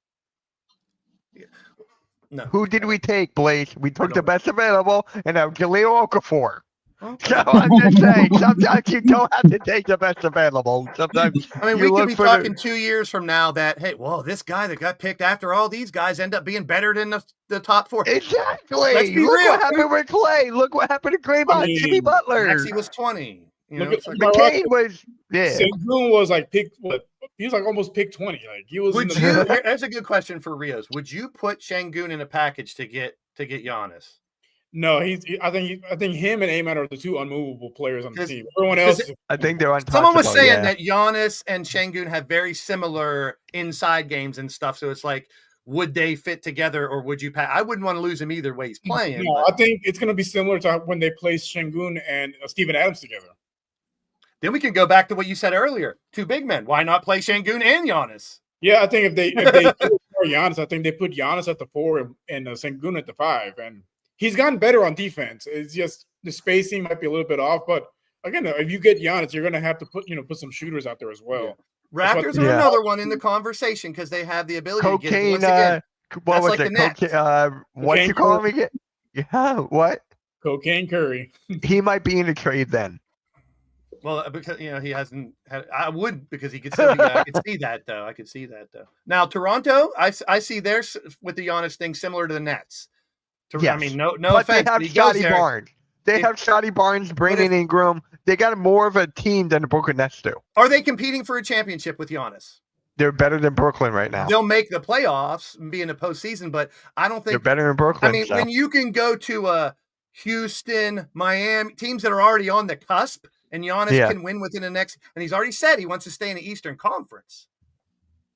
[SPEAKER 3] No.
[SPEAKER 2] Who did we take, Blaze? We took the best available, and Jahlil Okafor. Okay. So I'm just saying, sometimes you don't have to take the best available. Sometimes
[SPEAKER 3] we could be talking 2 years from now that, hey, well, this guy that got picked after all these guys end up being better than the top 4.
[SPEAKER 2] Exactly.
[SPEAKER 3] Let's be
[SPEAKER 2] real.
[SPEAKER 3] What
[SPEAKER 2] happened with Clay. Look what happened to Draymond. Jimmy Butler.
[SPEAKER 3] Maxie was 20.
[SPEAKER 2] McCain was,
[SPEAKER 6] Sengun was like pick what? He was like almost pick 20. Like he was.
[SPEAKER 3] That's a good question for Rios. Would you put Sengun in a package to get Giannis?
[SPEAKER 6] No, I think him and Ayman are the 2 unmovable players on the team. Everyone else,
[SPEAKER 2] I think they're untouchable.
[SPEAKER 3] Someone was saying that Giannis and Sengun have very similar inside games and stuff. So it's like, would they fit together, or would you? I wouldn't want to lose him either way he's playing.
[SPEAKER 6] No, I think it's going to be similar to when they placed Sengun and Steven Adams together.
[SPEAKER 3] Then we can go back to what you said earlier. 2 big men. Why not play Sengun and Giannis?
[SPEAKER 6] Yeah, I think if they put Giannis, I think they put Giannis at the 4 and Sengun at the 5, and he's gotten better on defense. It's just the spacing might be a little bit off, but again, if you get Giannis, you're going to have to put some shooters out there as well.
[SPEAKER 3] Yeah. Raptors are another one in the conversation because they have the ability to get it once again.
[SPEAKER 2] What was it? What you call him again? Yeah, what?
[SPEAKER 6] Cocaine Curry.
[SPEAKER 2] He might be in a trade then.
[SPEAKER 3] Well, because he hasn't had. I would because he could still be. I could see that though. I could see that though. Now Toronto, I see theirs with the Giannis thing similar to the Nets. I
[SPEAKER 2] Yes.
[SPEAKER 3] mean, no
[SPEAKER 2] But
[SPEAKER 3] offense,
[SPEAKER 2] they have
[SPEAKER 3] but he goes
[SPEAKER 2] Scotty
[SPEAKER 3] there.
[SPEAKER 2] Barnes. They have Scotty Barnes, Brandon Ingram. They got more of a team than the Brooklyn Nets do.
[SPEAKER 3] Are they competing for a championship with Giannis?
[SPEAKER 2] They're better than Brooklyn right now.
[SPEAKER 3] They'll make the playoffs and be in the postseason, but I don't
[SPEAKER 2] They're
[SPEAKER 3] think.
[SPEAKER 2] better than Brooklyn.
[SPEAKER 3] I mean,
[SPEAKER 2] so.
[SPEAKER 3] when you can go to Houston, Miami, teams that are already on the cusp, and Giannis can win within the next, and he's already said he wants to stay in the Eastern Conference.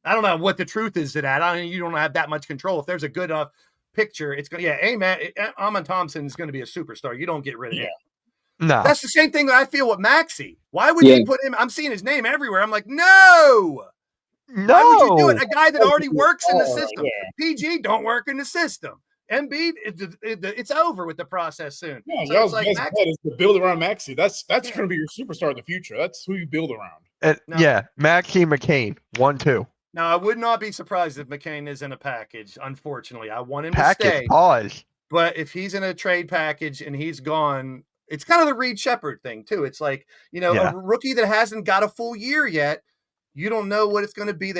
[SPEAKER 3] I don't know what the truth is to that. I mean, you don't have that much control. If there's a good enough picture, it's going. Yeah, hey man, Amon Thompson is going to be a superstar. You don't get rid of him.
[SPEAKER 2] No,
[SPEAKER 3] That's the same thing that I feel with Maxey. Why would you put him? I'm seeing his name everywhere. I'm like, no. Why would you do it? A guy that already works in the system. PG don't work in the system. Embiid, it's over with the process soon.
[SPEAKER 6] Yeah,
[SPEAKER 3] so
[SPEAKER 6] y'all's
[SPEAKER 3] it's like
[SPEAKER 6] best bet is to build around Maxey. That's going to be your superstar in the future. That's who you build around.
[SPEAKER 2] Yeah, Maxey McCain, 1-2.
[SPEAKER 3] Now, I would not be surprised if McCain is in a package. Unfortunately, I want him to
[SPEAKER 2] Package,
[SPEAKER 3] stay.
[SPEAKER 2] pause.
[SPEAKER 3] But if he's in a trade package and he's gone, it's kind of the Reed Shepherd thing too. It's like, a rookie that hasn't got a full year yet. You don't know what it's going to be.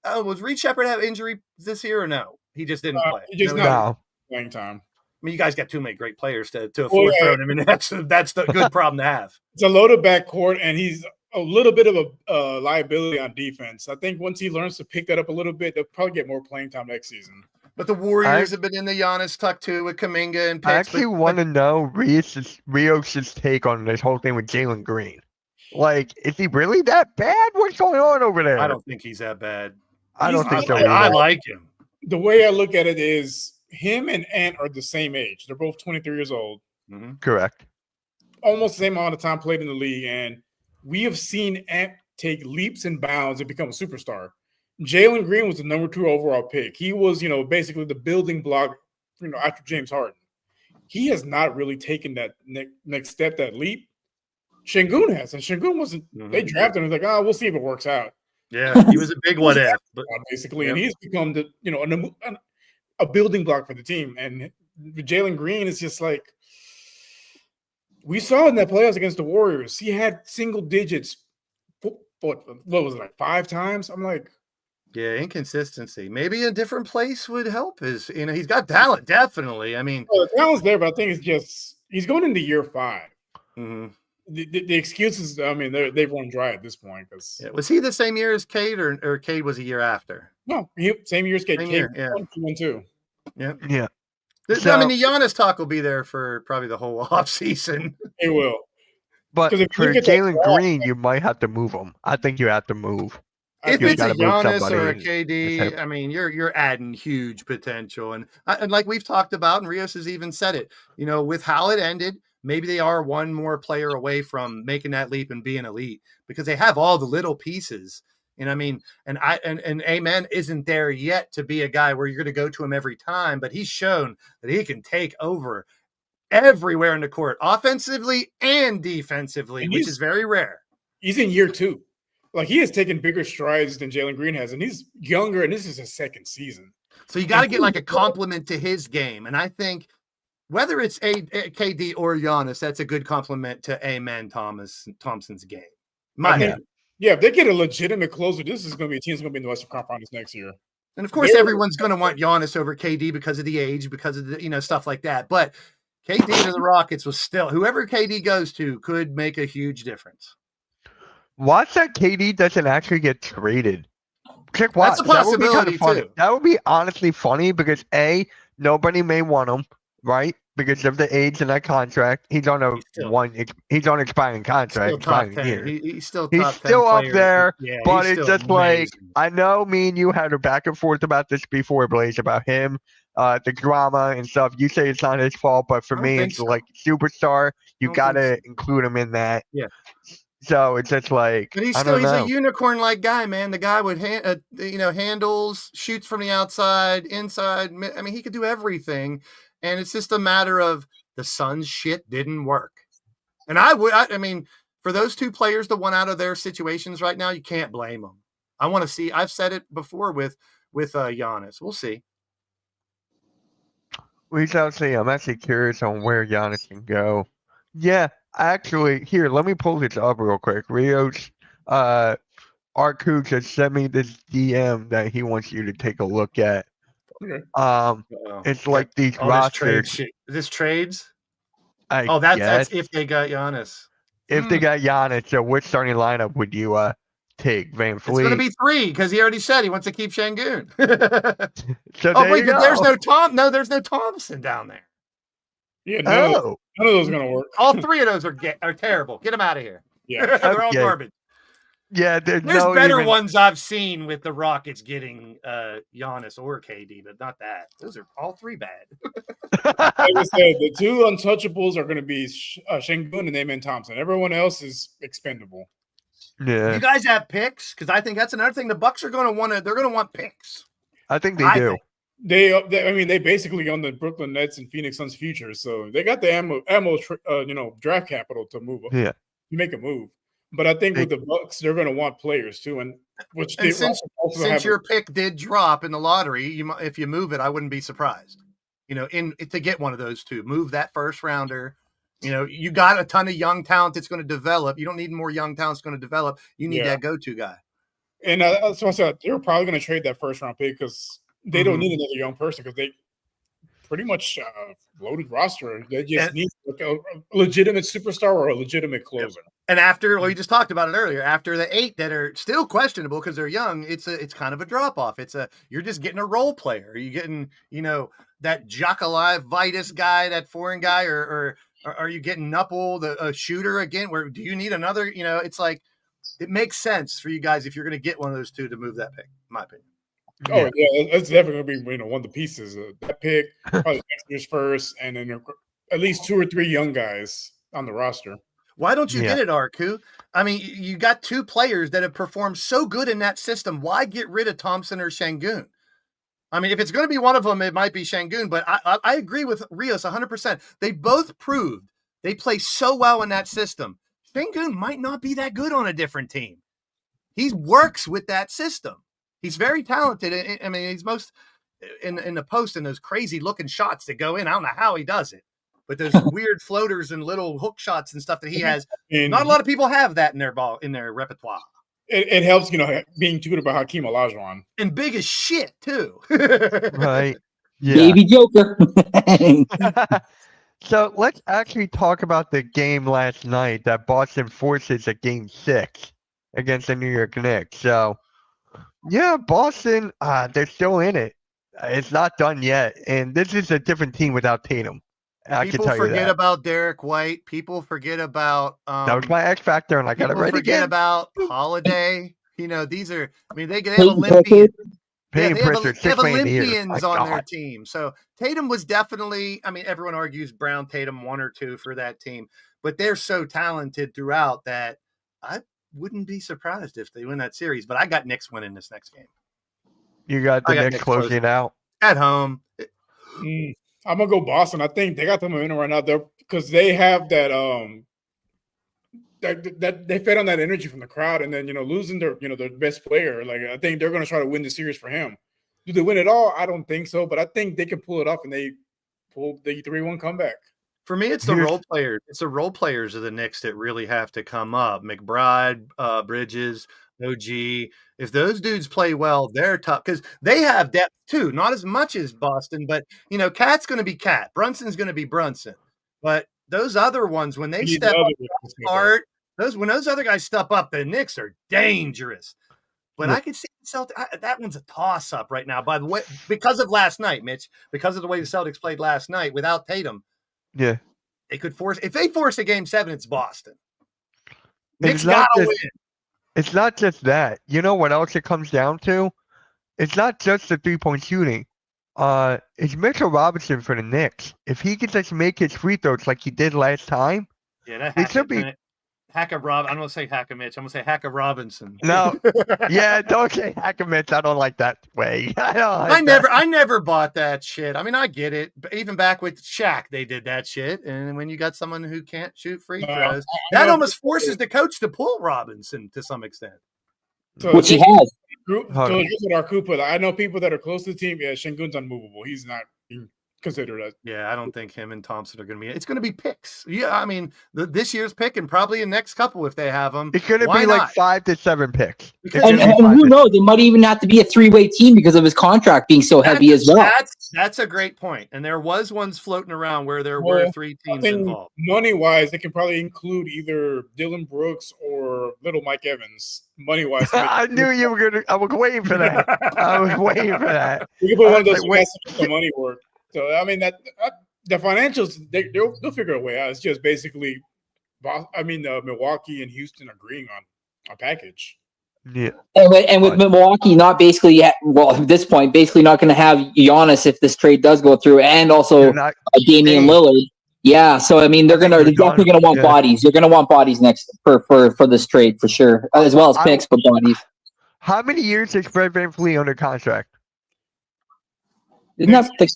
[SPEAKER 3] Was Reed Shepherd have injury this year or no? He just didn't play.
[SPEAKER 6] He just not playing time.
[SPEAKER 3] I mean, you guys got too many great players to afford throwing him in. That's the good problem to have.
[SPEAKER 6] It's a loaded backcourt, and he's a little bit of a liability on defense. I think once he learns to pick that up a little bit, they'll probably get more playing time next season.
[SPEAKER 3] But the Warriors have been in the Giannis tuck too with Kuminga and Pitts.
[SPEAKER 2] I actually want to know Rios' take on this whole thing with Jalen Green. Like, is he really that bad? What's going on over there?
[SPEAKER 3] I don't think he's that bad.
[SPEAKER 2] I don't think so.
[SPEAKER 3] I like him.
[SPEAKER 6] The way I look at it is him and Ant are the same age. They're both 23 years old.
[SPEAKER 3] Mm-hmm.
[SPEAKER 2] Correct.
[SPEAKER 6] Almost the same amount of time played in the league. And we have seen Ant take leaps and bounds and become a superstar. Jalen Green was the number 2 overall pick. He was, basically the building block, after James Harden. He has not really taken that next step, that leap. Sengun has, and Sengun wasn't. They drafted him. Like, we'll see if it works out.
[SPEAKER 3] Yeah, he was a big what if,
[SPEAKER 6] basically, and he's become a building block for the team. And Jalen Green is just like we saw in that playoffs against the Warriors. He had single digits. What was it, like 5 times? I'm like,
[SPEAKER 3] yeah, inconsistency. Maybe a different place would help. He's got talent, definitely. I mean,
[SPEAKER 6] the talent's there, but I think it's just he's going into year 5.
[SPEAKER 3] Mm-hmm.
[SPEAKER 6] The excuses, I mean, they've run dry at this point.
[SPEAKER 3] Was he the same year as Cade, or Cade was a year after?
[SPEAKER 6] No, same year as Cade.
[SPEAKER 3] Cade,
[SPEAKER 6] yeah. 1-2.
[SPEAKER 3] Yeah.
[SPEAKER 2] So,
[SPEAKER 3] I mean, the Giannis talk will be there for probably the whole offseason.
[SPEAKER 6] It will.
[SPEAKER 2] But for Jalen Green, you might have to move him. I think you have to move.
[SPEAKER 3] If it's a Giannis or a KD, I mean, you're adding huge potential. And like we've talked about, and Rios has even said it, with how it ended, maybe they are one more player away from making that leap and being elite because they have all the little pieces. And I mean, and Amen isn't there yet to be a guy where you're going to go to him every time, but he's shown that he can take over everywhere in the court, offensively and defensively, which is very rare.
[SPEAKER 6] He's in year 2. Like, he has taken bigger strides than Jalen Green has, and he's younger, and this is his 2nd season.
[SPEAKER 3] So you got to get like a compliment to his game. And I think whether it's KD or Giannis, that's a good compliment to Amen Thompson's game.
[SPEAKER 6] Yeah, if they get a legitimate closer, this is going to be a team that's going to be in the Western Conference next year.
[SPEAKER 3] And of course, everyone's going to want Giannis over KD because of the age, because of the, stuff like that. But KD to the Rockets was still, whoever KD goes to could make a huge difference.
[SPEAKER 2] Watch that KD doesn't actually get traded. Check watch.
[SPEAKER 3] That's a possibility
[SPEAKER 2] funny.
[SPEAKER 3] too.
[SPEAKER 2] That would be honestly funny because nobody may want him, right? Because of the age in that contract. He's on expiring contract. Expiring year.
[SPEAKER 3] He's still
[SPEAKER 2] up there, but it's just
[SPEAKER 3] amazing.
[SPEAKER 2] like, I know me and you had a back and forth about this before, Blaze, about him, the drama and stuff. You say it's not his fault, but for me, it's like superstar. You got to include him in that.
[SPEAKER 3] Yeah.
[SPEAKER 2] So it's just like,
[SPEAKER 3] but he's a unicorn-like guy, man. The guy would handles, shoots from the outside, inside. I mean, he could do everything, and it's just a matter of the Suns' shit didn't work. And I mean, for those 2 players to want out of their situations right now, you can't blame them. I want to see. I've said it before with Giannis. We'll see.
[SPEAKER 2] We shall see. I'm actually curious on where Giannis can go. Yeah, Actually, here, let me pull this up real quick. Rios, Arku just sent me this DM that he wants you to take a look at.
[SPEAKER 6] Okay.
[SPEAKER 2] It's like these
[SPEAKER 3] All this trade
[SPEAKER 2] rosters.
[SPEAKER 3] shit. This trades?
[SPEAKER 2] I
[SPEAKER 3] Oh, that's
[SPEAKER 2] guess.
[SPEAKER 3] if they got Giannis.
[SPEAKER 2] If they got Giannis, so which starting lineup would you take? Van
[SPEAKER 3] It's going to
[SPEAKER 2] Fleet.
[SPEAKER 3] be 3 because he already said he wants to keep Şengün.
[SPEAKER 2] So
[SPEAKER 3] Oh
[SPEAKER 2] there
[SPEAKER 3] wait,
[SPEAKER 2] you
[SPEAKER 3] there's
[SPEAKER 2] go.
[SPEAKER 3] there's no Thompson down there.
[SPEAKER 6] Yeah,
[SPEAKER 2] Oh,
[SPEAKER 6] none of those are gonna work.
[SPEAKER 3] All 3 of those are terrible. Get them out of here.
[SPEAKER 6] Yeah.
[SPEAKER 3] They're all
[SPEAKER 2] Okay.
[SPEAKER 3] garbage.
[SPEAKER 2] yeah.
[SPEAKER 3] There's
[SPEAKER 2] no
[SPEAKER 3] better
[SPEAKER 2] even-
[SPEAKER 3] ones I've seen with the Rockets getting Giannis or KD, but not that. Those are all 3 bad.
[SPEAKER 6] Like I said, the 2 untouchables are going to be Şengün and Amen Thompson. Everyone else is expendable.
[SPEAKER 2] Yeah,
[SPEAKER 3] You guys have picks because I think that's another thing. The Bucks are going to want to. They're going to want picks.
[SPEAKER 2] I think they
[SPEAKER 3] I
[SPEAKER 2] do.
[SPEAKER 3] think.
[SPEAKER 6] They basically own the Brooklyn Nets and Phoenix Suns' future, so they got the ammo draft capital to move.
[SPEAKER 2] Yeah.
[SPEAKER 6] To make a move. But I think with the Bucks, they're going to want players too, and
[SPEAKER 3] Since your pick did drop in the lottery, if you move it, I wouldn't be surprised. To get one of those 2, move that first rounder. You got a ton of young talent that's going to develop. You don't need more young talent that's going to develop. You need that go-to guy.
[SPEAKER 6] And so I said they're probably going to trade that first round pick because they don't need another young person because they pretty much loaded roster. They just need a legitimate superstar or a legitimate closer.
[SPEAKER 3] And after, we just talked about it earlier, after the 8 that are still questionable because they're young, it's kind of a drop off. You're just getting a role player. Are you getting, that Jock Alive Vitus guy, that foreign guy, or are you getting Nupple, a shooter again? Where do you need another? It's like it makes sense for you guys if you're going to get one of those 2 to move that pick, in my opinion.
[SPEAKER 6] Oh yeah, that's definitely going to be one of the pieces. That pick, probably next year's first, and then at least 2 or 3 young guys on the roster.
[SPEAKER 3] Why don't you get it, Arku? I mean, you got 2 players that have performed so good in that system. Why get rid of Thompson or Şengün? I mean, if it's going to be one of them, it might be Şengün, but I agree with Rios 100%. They both proved they play so well in that system. Şengün might not be that good on a different team. He works with that system. He's very talented. I mean, he's most in the post and those crazy looking shots that go in. I don't know how he does it, but those weird floaters and little hook shots and stuff that he has.
[SPEAKER 6] And
[SPEAKER 3] not a lot of people have that in their repertoire.
[SPEAKER 6] It helps, being tutored about Hakeem Olajuwon.
[SPEAKER 3] And big as shit too.
[SPEAKER 2] Right. Yeah.
[SPEAKER 5] Baby Joker.
[SPEAKER 2] So let's actually talk about the game last night that Boston forces a game 6 against the New York Knicks. So, yeah, Boston, they're still in it. It's not done yet. And this is a different team without Tatum. I can
[SPEAKER 3] People
[SPEAKER 2] tell you
[SPEAKER 3] forget
[SPEAKER 2] that.
[SPEAKER 3] about Derek White. People forget about
[SPEAKER 2] That was my X factor, and I got it
[SPEAKER 3] people
[SPEAKER 2] right
[SPEAKER 3] forget
[SPEAKER 2] again.
[SPEAKER 3] about Holiday. These are. I mean, they have
[SPEAKER 5] Peyton
[SPEAKER 3] Olympians.
[SPEAKER 5] Pritchard.
[SPEAKER 2] Payne
[SPEAKER 3] they have
[SPEAKER 2] Pritchard,
[SPEAKER 3] they have
[SPEAKER 2] 6 man here.
[SPEAKER 3] Olympians
[SPEAKER 2] My
[SPEAKER 3] on their
[SPEAKER 2] God.
[SPEAKER 3] team. So Tatum was definitely. I mean, everyone argues Brown, Tatum, 1 or 2 for that team, but they're so talented throughout that I wouldn't be surprised if they win that series. But I got Knicks winning this next game
[SPEAKER 2] You got the
[SPEAKER 3] I got
[SPEAKER 2] Knicks
[SPEAKER 3] Knicks
[SPEAKER 2] closing out.
[SPEAKER 3] at home.
[SPEAKER 6] I'm gonna go Boston. I think they got them in right now there because they have that that they fed on that energy from the crowd, and then losing their their best player. Like I think they're gonna try to win the series for him. Do they win it all? I don't think so, but I think they can pull it off, and they pull the 3-1 comeback.
[SPEAKER 3] For me, it's the
[SPEAKER 2] Here's-
[SPEAKER 3] role players. It's the role players of the Knicks that really have to come up. McBride, Bridges, OG. If those dudes play well, they're tough because they have depth too. Not as much as Boston, but Cat's going to be Cat. Brunson's going to be Brunson. But those other ones, when they step up hard, when those other guys step up, the Knicks are dangerous. But
[SPEAKER 2] Yeah.
[SPEAKER 3] I can see the Celtics. That one's a toss-up right now. By the way, because of last night, Mitch, because of the way the Celtics played last night without Tatum.
[SPEAKER 2] Yeah.
[SPEAKER 3] They could force if they force a game 7, it's Boston.
[SPEAKER 2] It's
[SPEAKER 3] Knicks
[SPEAKER 2] not
[SPEAKER 3] gotta
[SPEAKER 2] just-
[SPEAKER 3] win.
[SPEAKER 2] It's not just that. You know what else it comes down to? It's not just the 3-point shooting. It's Mitchell Robinson for the Knicks. If he can just make his free throws like he did last time,
[SPEAKER 3] Yeah,
[SPEAKER 2] It should be-
[SPEAKER 3] Hacker Rob. I'm gonna say Hacker Mitch. I'm gonna say Hacker Robinson.
[SPEAKER 2] No. yeah, don't say Hackamits. I don't like that way. I don't like that.
[SPEAKER 3] I never bought that shit. I mean, I get it. But even back with Shaq, they did that shit. And when you got someone who can't shoot free throws, that almost forces the coach to pull Robinson to some extent.
[SPEAKER 6] So
[SPEAKER 5] Which he has.
[SPEAKER 6] So here's what our coup put. I know people that are close to the team. Yeah, Şengün's unmovable. He's not. consider that.
[SPEAKER 3] Yeah, I don't think him and Thompson are going to be. It's going to be picks. Yeah, I mean, this year's pick and probably the next couple if they have them.
[SPEAKER 2] It's going to
[SPEAKER 3] Why
[SPEAKER 2] be like
[SPEAKER 3] not?
[SPEAKER 2] 5 to 7 picks.
[SPEAKER 3] Because-
[SPEAKER 5] And who knows? It might even have to be a three-way team because of his contract being so heavy as well.
[SPEAKER 3] That's a great point. And there was ones floating around where there
[SPEAKER 6] Well,
[SPEAKER 3] were 3
[SPEAKER 6] I
[SPEAKER 3] teams
[SPEAKER 6] think
[SPEAKER 3] involved.
[SPEAKER 6] money-wise, they can probably include either Dylan Brooks or little Mike Evans. Money-wise,
[SPEAKER 2] I knew you were going to. I was waiting for that. I was waiting for that.
[SPEAKER 6] we can put
[SPEAKER 2] I
[SPEAKER 6] one of
[SPEAKER 2] was
[SPEAKER 6] those
[SPEAKER 2] like, wait.
[SPEAKER 6] guys to make the money work. So I mean that the financials they'll figure a way out. It's just basically, Milwaukee and Houston agreeing on a package.
[SPEAKER 2] Yeah.
[SPEAKER 5] And with Milwaukee not basically, well, at this point, basically not going to have Giannis if this trade does go through, and also
[SPEAKER 2] You're not-
[SPEAKER 5] Damian
[SPEAKER 2] Hey.
[SPEAKER 5] Lillard. Yeah, so I mean, they're definitely going to want
[SPEAKER 2] Yeah.
[SPEAKER 5] bodies. They're going to want bodies next for this trade for sure, as well as picks, but bodies.
[SPEAKER 2] How many years is Fred VanVleet under contract?
[SPEAKER 5] Isn't that like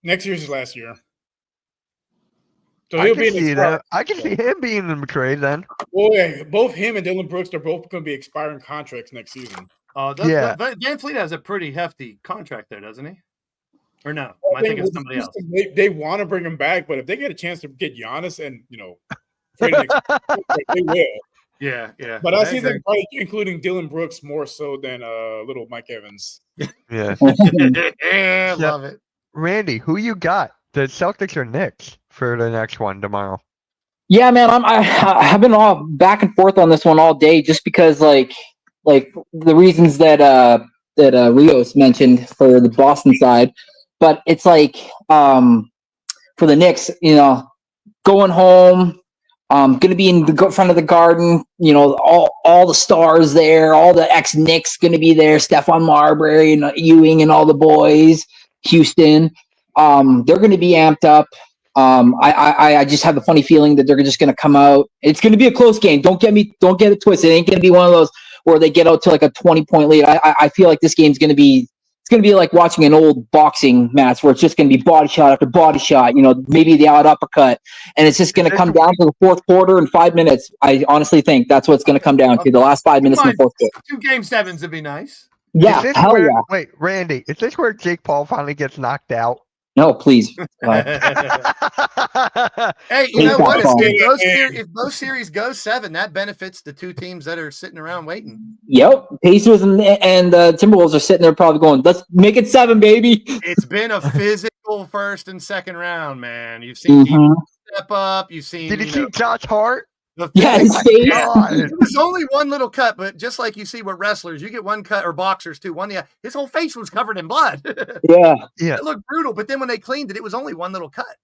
[SPEAKER 6] Next year's his last year. So
[SPEAKER 2] I
[SPEAKER 6] he'll
[SPEAKER 2] can
[SPEAKER 6] be in
[SPEAKER 2] see
[SPEAKER 6] the
[SPEAKER 2] that. I can see him being in the trade then.
[SPEAKER 6] Well, yeah, both him and Dylan Brooks, they're both going to be expiring contracts next season.
[SPEAKER 2] Yeah.
[SPEAKER 3] Van Fleet has a pretty hefty contract there, doesn't he? Or no?
[SPEAKER 6] Well,
[SPEAKER 3] I think it's
[SPEAKER 6] with
[SPEAKER 3] somebody else.
[SPEAKER 6] Houston, they want to bring him back, but if they get a chance to get Giannis and trade him they will.
[SPEAKER 3] Yeah.
[SPEAKER 6] But I see
[SPEAKER 3] agree.
[SPEAKER 6] them probably including Dylan Brooks more so than little Mike Evans.
[SPEAKER 2] Yeah.
[SPEAKER 3] Yeah, love it.
[SPEAKER 2] Randy, who you got? The Celtics or Knicks for the next one tomorrow?
[SPEAKER 5] Yeah, man, I've been all back and forth on this one all day, just because like the reasons that Rios mentioned for the Boston side, but it's like for the Knicks, going home, gonna be in the front of the Garden, all the stars there, all the ex-Knicks gonna be there, Stephon Marbury and Ewing and all the boys, Houston, they're gonna be amped up. I just have a funny feeling that they're just going to come out. It's going to be a close game. Don't get it twisted. It ain't going to be one of those where they get out to like a 20-point lead. I feel like this game's going to be. It's going to be like watching an old boxing match where it's just going to be body shot after body shot. Maybe the out uppercut, and it's just going to come down to the fourth quarter in 5 minutes. I honestly think that's what it's going to come down to. The last 5 minutes in the fourth quarter.
[SPEAKER 3] 2 game 7s would be nice.
[SPEAKER 5] Yeah, hell yeah.
[SPEAKER 2] Wait, Randy, is this where Jake Paul finally gets knocked out?
[SPEAKER 5] No, please.
[SPEAKER 3] Hey, you know what?
[SPEAKER 5] Paul.
[SPEAKER 3] If both series go 7, that benefits the 2 teams that are sitting around waiting.
[SPEAKER 5] Yep, Pacers and Timberwolves are sitting there probably going, "Let's make it 7, baby."
[SPEAKER 3] It's been a physical first and second round, man. You've seen teams step up. You've seen.
[SPEAKER 2] Did you see Josh Hart?
[SPEAKER 5] Yeah, his face.
[SPEAKER 2] God.
[SPEAKER 3] It was only one little cut, but just like you see with wrestlers, you get one cut, or boxers too. His whole face was covered in blood.
[SPEAKER 5] Yeah.
[SPEAKER 3] It looked brutal, but then when they cleaned it, it was only one little cut.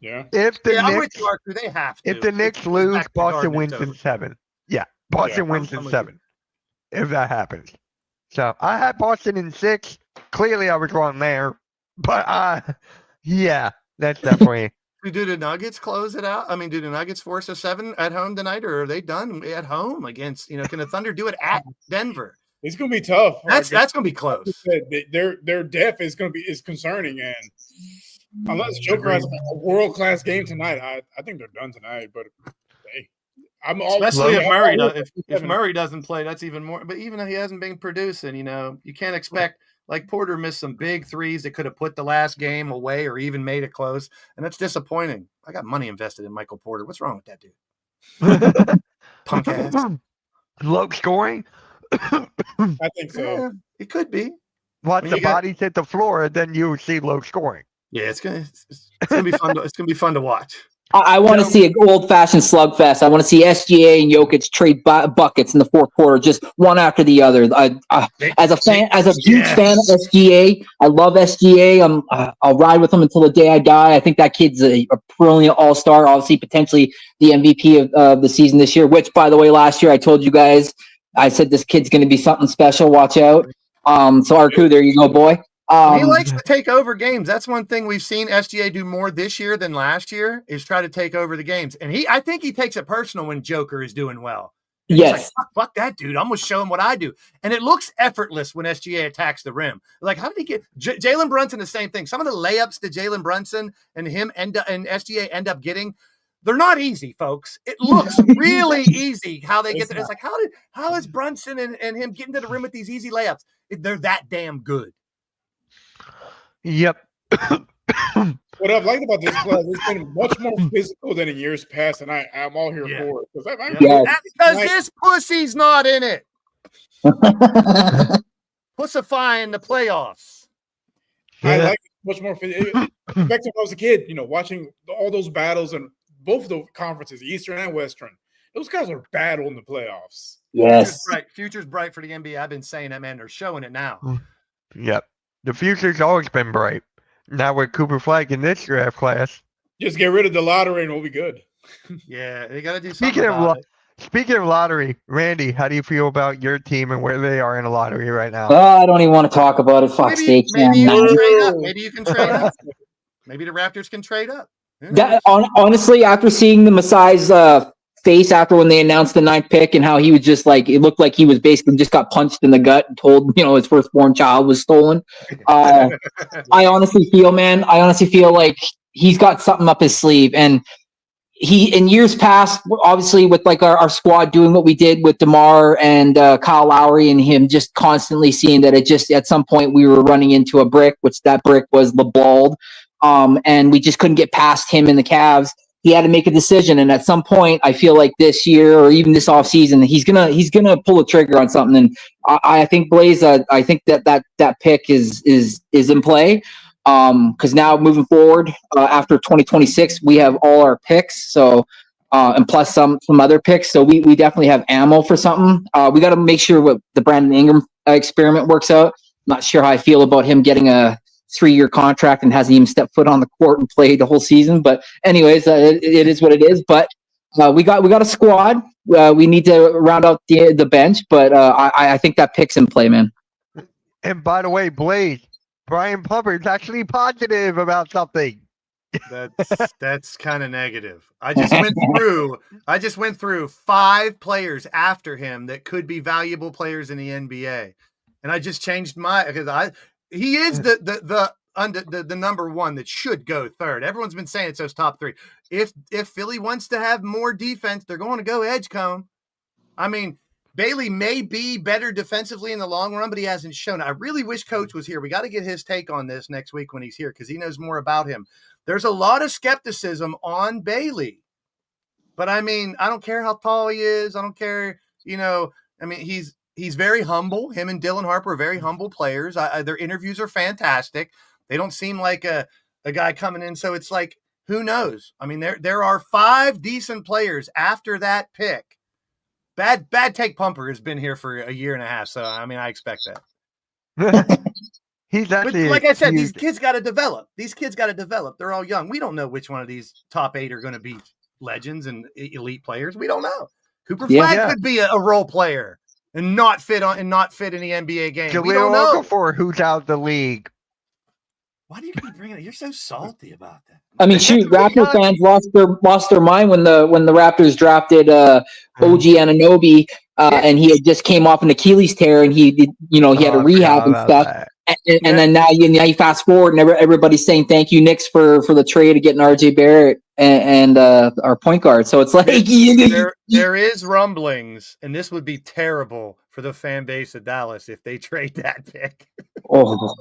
[SPEAKER 6] Yeah.
[SPEAKER 2] If the
[SPEAKER 3] I'm with
[SPEAKER 2] Knicks,
[SPEAKER 3] you, Arthur. They have to.
[SPEAKER 2] if the Knicks lose, Boston wins in 7. Yeah, Boston
[SPEAKER 3] Yeah,
[SPEAKER 2] wins
[SPEAKER 3] I'm
[SPEAKER 2] in
[SPEAKER 3] with
[SPEAKER 2] 7. If that happens. So I had Boston in 6. Clearly, I was wrong there, but yeah, that's definitely.
[SPEAKER 3] Do the Nuggets close it out? I mean, do the Nuggets force a 7 at home tonight, or are they done at home against? Can the Thunder do it at Denver?
[SPEAKER 6] It's going to be tough.
[SPEAKER 3] That's going to be close.
[SPEAKER 6] Their depth is concerning, and unless Joker has a world class game tonight, I think they're done tonight. But hey,
[SPEAKER 3] Especially if Murray if
[SPEAKER 6] seven.
[SPEAKER 3] Murray doesn't play, that's even more. But even though he hasn't been producing, you can't expect. Like Porter missed some big threes that could have put the last game away or even made it close, and that's disappointing. I got money invested in Michael Porter. What's wrong with that dude? Punk ass.
[SPEAKER 2] Low scoring.
[SPEAKER 6] I think so.
[SPEAKER 3] Yeah, it could be.
[SPEAKER 2] Once
[SPEAKER 3] When
[SPEAKER 2] the
[SPEAKER 3] you got-
[SPEAKER 2] bodies hit the floor, then you see low scoring.
[SPEAKER 3] Yeah, it's gonna be fun. It's gonna be fun to watch.
[SPEAKER 5] I want to see an old-fashioned slugfest. I want to see SGA and Jokic trade buckets in the fourth quarter, just one after the other. As a huge fan of SGA, I love SGA. I'll ride with him until the day I die. I think that kid's a brilliant all-star. Obviously, potentially the MVP of the season this year. Which, by the way, last year I told you guys, I said this kid's going to be something special. Watch out. So Arku, there you go, boy.
[SPEAKER 3] He likes to take over games. That's one thing we've seen SGA do more this year than last year is try to take over the games. And I think he takes it personal when Joker is doing well. And
[SPEAKER 5] Yes.
[SPEAKER 3] he's like, fuck that dude. I'm going to show him what I do. And it looks effortless when SGA attacks the rim. Like, how did he get Jalen Brunson? The same thing. Some of the layups that Jalen Brunson and SGA end up getting, they're not easy, folks. It looks really easy how they get there. It's like, how is Brunson and him getting to the rim with these easy layups? They're that damn good.
[SPEAKER 2] Yep.
[SPEAKER 6] What I've liked about this club, it's been much more physical than in years past, and I'm all here
[SPEAKER 3] Yeah.
[SPEAKER 6] for it. Because
[SPEAKER 5] Yeah.
[SPEAKER 3] That's because
[SPEAKER 6] Like-
[SPEAKER 3] this pussy's not in it. Pussify in the playoffs.
[SPEAKER 6] I like it much more. Back to when I was a kid, watching all those battles and both the conferences, Eastern and Western. Those guys are battle in the playoffs.
[SPEAKER 5] Yes.
[SPEAKER 3] Future's bright for the NBA. I've been saying that, man. They're showing it now.
[SPEAKER 2] Yep. The future's always been bright. Now with Cooper Flag in this draft class.
[SPEAKER 6] Just get rid of the lottery and we'll be good.
[SPEAKER 3] Yeah, they got to do something
[SPEAKER 2] Speaking of
[SPEAKER 3] about it.
[SPEAKER 2] Speaking of lottery, Randy, how do you feel about your team and where they are in the lottery right now?
[SPEAKER 5] I don't even want to talk about it. Fuck
[SPEAKER 3] Maybe,
[SPEAKER 5] sake.
[SPEAKER 3] maybe you
[SPEAKER 5] man.
[SPEAKER 3] can trade up. Maybe you can trade up. Maybe the Raptors can trade up. Who knows?
[SPEAKER 5] Honestly, after seeing the Masai's face after when they announced the 9th pick and how he was just like, it looked like he was basically just got punched in the gut and told, his firstborn child was stolen. I honestly feel like he's got something up his sleeve. And he, in years past, obviously with like our squad doing what we did with DeMar and Kyle Lowry and him just constantly seeing that it just, at some point we were running into a brick, which that brick was LeBald. And we just couldn't get past him in the Cavs. He had to make a decision, and at some point, I feel like this year or even this offseason, he's gonna pull the trigger on something. And I think Blaze, I think that pick is in play, because now moving forward after 2026, we have all our picks. So and plus some other picks, so we definitely have ammo for something. We got to make sure what the Brandon Ingram experiment works out. Not sure how I feel about him getting a 3-year contract and hasn't even stepped foot on the court and played the whole season. But anyways, it is what it is. But we got a squad. We need to round out the bench. But I think that pick's in play, man.
[SPEAKER 2] And by the way, Blaze, Brian Pumper's actually positive about something.
[SPEAKER 3] That's kind of negative. I just went through 5 players after him that could be valuable players in the NBA, and I just changed because he is the number one that should go third. Everyone's been saying it's those top 3. If Philly wants to have more defense, they're going to go Edgecombe. I mean, Bailey may be better defensively in the long run, but he hasn't shown. I really wish Coach was here. We got to get his take on this next week when he's here because he knows more about him. There's a lot of skepticism on Bailey, but I mean, I don't care how tall he is. I don't care, I mean, he's very humble. Him and Dylan Harper are very humble players. Their interviews are fantastic. They don't seem like a guy coming in. So it's like, who knows? I mean, there are 5 decent players after that pick. Bad take Pumper has been here for a year and a half. So, I mean, I expect that.
[SPEAKER 2] He's actually,
[SPEAKER 3] but like I said, these kids got to develop. They're all young. We don't know which one of these top 8 are going to be legends and elite players. We don't know. Cooper Flag could be a role player and not fit in the NBA game. We don't know.
[SPEAKER 2] For who's out the league.
[SPEAKER 3] Why do you keep bringing it? You're so salty about that.
[SPEAKER 5] I mean, shoot, Raptor fans lost their mind when the Raptors drafted OG Anunoby, and he had just came off an Achilles tear, and he had a rehab and stuff. And then now you fast forward, and everybody's saying thank you, Knicks, for the trade of getting RJ Barrett and our point guard. So it's like
[SPEAKER 3] there is rumblings, and this would be terrible for the fan base of Dallas if they trade that pick.
[SPEAKER 5] Oh.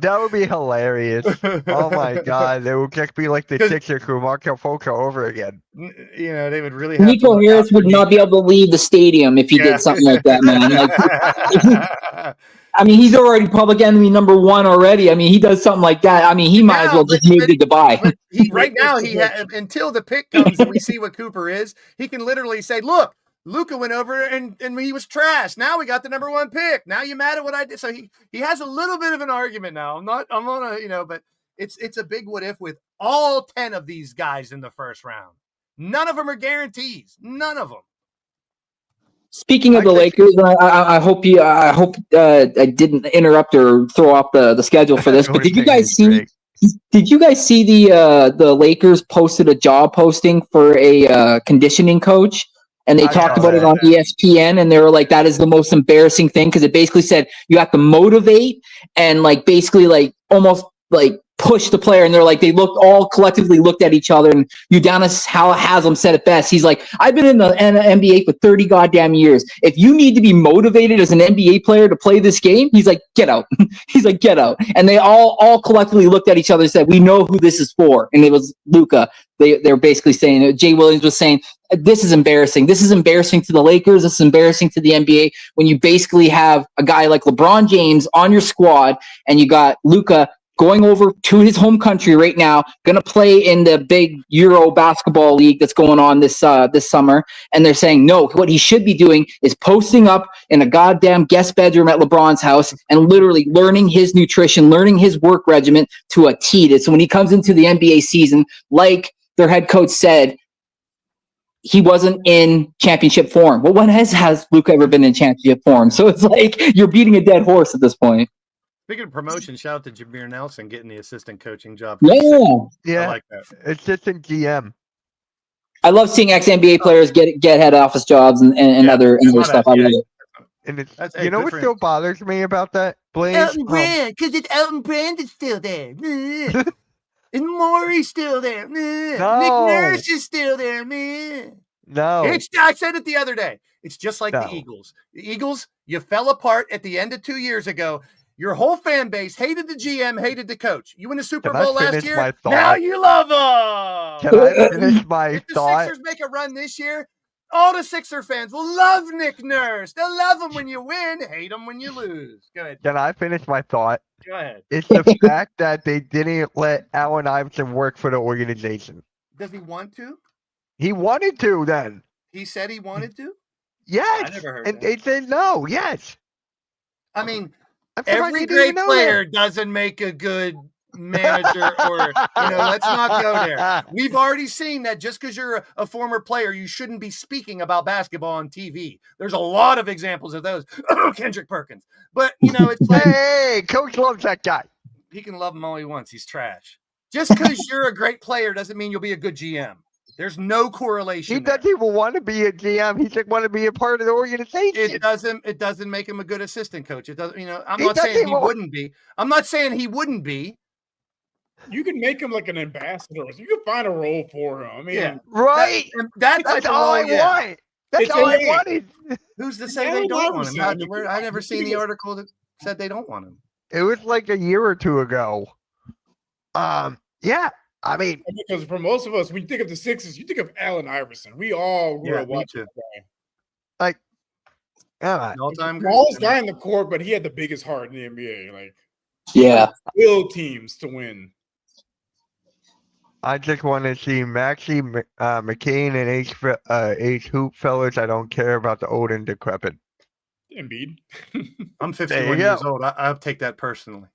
[SPEAKER 2] That would be hilarious. Oh my God. They would just be like the Sixer crew, Markel Fultz over again.
[SPEAKER 3] They would really have
[SPEAKER 5] Nico Harris would not be able to leave the stadium if he did something like that, man. Like, I mean, he's already public enemy number 1 already. I mean, he does something like that. I mean, he might as well just move to Dubai.
[SPEAKER 3] Right now, until the pick comes and we see what Cooper is, he can literally say, look, Luka went over and he was trash. Now we got the number 1 pick. Now you mad at what I did? So he has a little bit of an argument now. I'm on but it's a big what if with all 10 of these guys in the first round. None of them are guarantees. None of them.
[SPEAKER 5] Speaking of the Lakers, I hope I didn't interrupt or throw off the schedule for this. But did you guys see? Did you guys see the Lakers posted a job posting for a conditioning coach? And they talked about it on ESPN, and they were like, that is the most embarrassing thing, because it basically said you have to motivate and like basically like almost like push the player, and they all collectively looked at each other, and Udonis Haslem said it best. He's like, I've been in the NBA for 30 goddamn years. If you need to be motivated as an NBA player to play this game, he's like, get out. He's like, get out. And they all collectively looked at each other and said, we know who this is for. And it was Luka. They're basically saying, Jay Williams was saying, this is embarrassing. This is embarrassing to the Lakers. This is embarrassing to the NBA when you basically have a guy like LeBron James on your squad, and you got Luka going over to his home country right now, going to play in the big Euro basketball league that's going on this summer. And they're saying, no, what he should be doing is posting up in a goddamn guest bedroom at LeBron's house and literally learning his nutrition, learning his work regimen to a T. So when he comes into the NBA season, like their head coach said, he wasn't in championship form. Well, when has Luka ever been in championship form? So it's like you're beating a dead horse at this point.
[SPEAKER 3] Speaking of promotion, shout out to Jameer Nelson getting the assistant coaching job.
[SPEAKER 5] Yeah.
[SPEAKER 3] I like that.
[SPEAKER 2] Assistant GM.
[SPEAKER 5] I love seeing ex-NBA players get head office jobs and other stuff. I love it.
[SPEAKER 2] And it's,
[SPEAKER 3] That's-
[SPEAKER 2] you know
[SPEAKER 3] good
[SPEAKER 2] what
[SPEAKER 3] for
[SPEAKER 2] still bothers me about that, Blaze?
[SPEAKER 7] Elton Brand, because it's Elton Brand is still there. And Maury's still there. Nick
[SPEAKER 2] No.
[SPEAKER 7] Nurse is still there.
[SPEAKER 2] No.
[SPEAKER 3] I said it the other day. It's just like
[SPEAKER 2] No.
[SPEAKER 3] the Eagles. The Eagles, you fell apart at the end of 2 years ago. Your whole fan base hated the GM, hated the coach. You win the Super
[SPEAKER 2] Can I
[SPEAKER 3] Bowl last
[SPEAKER 2] finish
[SPEAKER 3] year.
[SPEAKER 2] my thought?
[SPEAKER 3] Now you love them.
[SPEAKER 2] Can I finish my
[SPEAKER 3] If the
[SPEAKER 2] thought?
[SPEAKER 3] Sixers make a run this year, all the Sixer fans will love Nick Nurse. They'll love him when you win, hate him when you lose. Go ahead.
[SPEAKER 2] Can I finish my thought?
[SPEAKER 3] Go ahead.
[SPEAKER 2] It's the fact that they didn't let Allen Iverson work for the organization.
[SPEAKER 3] Does he want to?
[SPEAKER 2] He wanted to then.
[SPEAKER 3] He said he wanted to?
[SPEAKER 2] Yes.
[SPEAKER 3] I never heard
[SPEAKER 2] and
[SPEAKER 3] that.
[SPEAKER 2] they said no. Yes.
[SPEAKER 3] I mean,
[SPEAKER 2] I'm surprised
[SPEAKER 3] every
[SPEAKER 2] they didn't
[SPEAKER 3] great
[SPEAKER 2] know
[SPEAKER 3] player doesn't make a good manager or, let's not go there.
[SPEAKER 2] that.
[SPEAKER 3] We've already seen that just because you're a former player, you shouldn't be speaking about basketball on TV. There's a lot of examples of those. Kendrick Perkins. But, it's like
[SPEAKER 2] Hey, coach loves that guy.
[SPEAKER 3] he can love him all he wants. He's trash. Just because you're a great player doesn't mean you'll be a good GM. There's no correlation.
[SPEAKER 2] He
[SPEAKER 3] there.
[SPEAKER 2] doesn't even want to be a GM. He just want to be a part of the organization.
[SPEAKER 3] It doesn't make him a good assistant coach. It doesn't, I'm
[SPEAKER 2] He
[SPEAKER 3] not saying
[SPEAKER 2] doesn't
[SPEAKER 3] he
[SPEAKER 2] want-
[SPEAKER 3] wouldn't be. I'm not saying he wouldn't be.
[SPEAKER 6] You can make him like an ambassador. You can find a role for him. I mean,
[SPEAKER 3] Yeah.
[SPEAKER 2] Right.
[SPEAKER 3] That type
[SPEAKER 2] That's
[SPEAKER 3] of
[SPEAKER 2] all I
[SPEAKER 3] role, yeah.
[SPEAKER 2] want. That's
[SPEAKER 6] It's
[SPEAKER 2] all I
[SPEAKER 6] okay.
[SPEAKER 2] wanted.
[SPEAKER 3] Who's to say
[SPEAKER 6] Allen
[SPEAKER 3] they don't want him?
[SPEAKER 6] Iverson,
[SPEAKER 3] I've never seen the article that said they don't want him.
[SPEAKER 2] It was like a year or two ago. Yeah. I mean,
[SPEAKER 6] because for most of us, when you think of the Sixers, you think of Allen Iverson. We all grew
[SPEAKER 3] Yeah,
[SPEAKER 6] up
[SPEAKER 3] me
[SPEAKER 6] watching
[SPEAKER 3] too.
[SPEAKER 6] that guy.
[SPEAKER 3] All-time
[SPEAKER 6] Smallest
[SPEAKER 3] great.
[SPEAKER 6] guy in the court, but he had the biggest heart in the NBA. Like,
[SPEAKER 5] Yeah.
[SPEAKER 6] will teams to win.
[SPEAKER 2] I just want to see Maxie, McCain, and H Hoop fellas. I don't care about the old and decrepit.
[SPEAKER 6] Embiid.
[SPEAKER 3] I'm
[SPEAKER 2] There
[SPEAKER 3] 51
[SPEAKER 2] you
[SPEAKER 3] years
[SPEAKER 2] go.
[SPEAKER 3] old. I'll take that personally.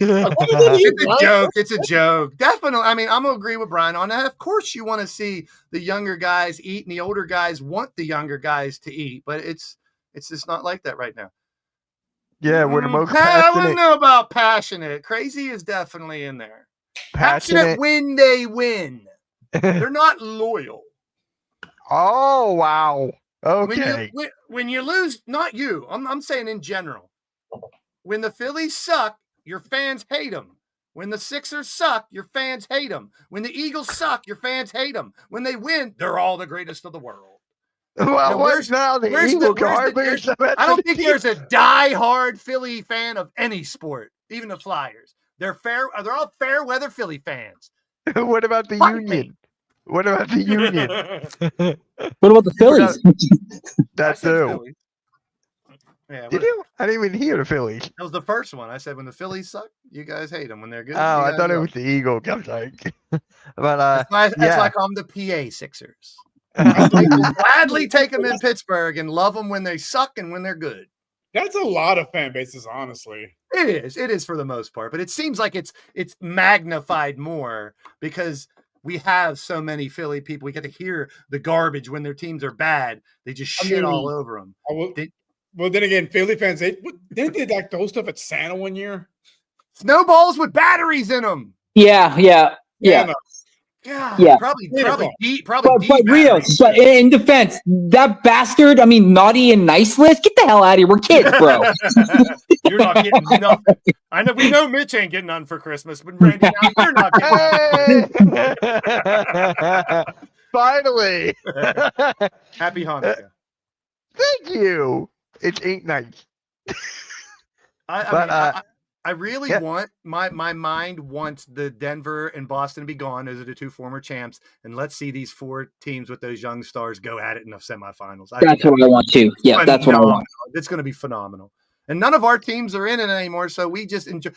[SPEAKER 3] It's a joke. It's a joke. Definitely. I mean, I'm gonna agree with Brian on that. Of course, you want to see the younger guys eat, and the older guys want the younger guys to eat. But it's just not like that right now.
[SPEAKER 2] Yeah, we're the most
[SPEAKER 3] I wouldn't
[SPEAKER 2] passionate.
[SPEAKER 3] know about passionate. Crazy is definitely in there. Passionate when they win. They're not loyal.
[SPEAKER 2] Oh wow.
[SPEAKER 3] When
[SPEAKER 2] Okay.
[SPEAKER 3] when you lose, not you. I'm saying in general. When the Phillies suck, your fans hate them. When the Sixers suck, your fans hate them. When the Eagles suck, your fans hate them. When they win, they're all the greatest of the world.
[SPEAKER 2] Well,
[SPEAKER 3] Now,
[SPEAKER 2] what's now the
[SPEAKER 3] where's the-
[SPEAKER 2] Eagle
[SPEAKER 3] where's the-
[SPEAKER 2] garbage?
[SPEAKER 3] I don't think there's a die-hard Philly fan of any sport, even the Flyers. They're all fair weather Philly fans.
[SPEAKER 2] What about the
[SPEAKER 3] Fight me.
[SPEAKER 2] Union? What about the Union?
[SPEAKER 5] What about the Phillies?
[SPEAKER 3] I
[SPEAKER 2] That's
[SPEAKER 3] said
[SPEAKER 2] too.
[SPEAKER 3] Philly. Yeah,
[SPEAKER 2] Did you? I didn't even hear the Phillies.
[SPEAKER 3] that was the first one. I said when the Phillies suck, you guys hate them. When they're good,
[SPEAKER 2] Oh,
[SPEAKER 3] you
[SPEAKER 2] I
[SPEAKER 3] guys
[SPEAKER 2] thought it
[SPEAKER 3] love
[SPEAKER 2] was the Eagles. I was like, but
[SPEAKER 3] That's
[SPEAKER 2] yeah.
[SPEAKER 3] like I'm the PA Sixers. I will gladly take them in Pittsburgh and love them when they suck and when they're good.
[SPEAKER 6] That's a lot of fan bases, honestly.
[SPEAKER 3] It is for the most part, but it seems like it's magnified more because we have so many Philly people. We get to hear the garbage when their teams are bad. They just shit all over them.
[SPEAKER 6] Well, then again, Philly fans, didn't they like those stuff at Santa one year?
[SPEAKER 3] Snowballs with batteries in them.
[SPEAKER 5] Yeah.
[SPEAKER 6] no.
[SPEAKER 5] Yeah.
[SPEAKER 3] probably
[SPEAKER 6] But-
[SPEAKER 3] D
[SPEAKER 5] But
[SPEAKER 3] battery.
[SPEAKER 5] Rios, but in defense, that bastard, I mean, naughty and nice list, get the hell out of here. We're kids, bro.
[SPEAKER 3] You're not getting nothing. I know we know Mitch ain't getting none for Christmas, but Randy, now you're not getting
[SPEAKER 2] Hey! Finally.
[SPEAKER 3] Happy Hanukkah.
[SPEAKER 2] Thank you. It ain't nice.
[SPEAKER 3] I really
[SPEAKER 2] yeah.
[SPEAKER 3] want my mind wants the Denver and Boston to be gone. Those are the two former champs, and let's see these four teams with those young stars go at it in the semifinals.
[SPEAKER 5] That's what I want too. Yeah, that's what I want.
[SPEAKER 3] It's going to be phenomenal. And none of our teams are in it anymore, so we just enjoy.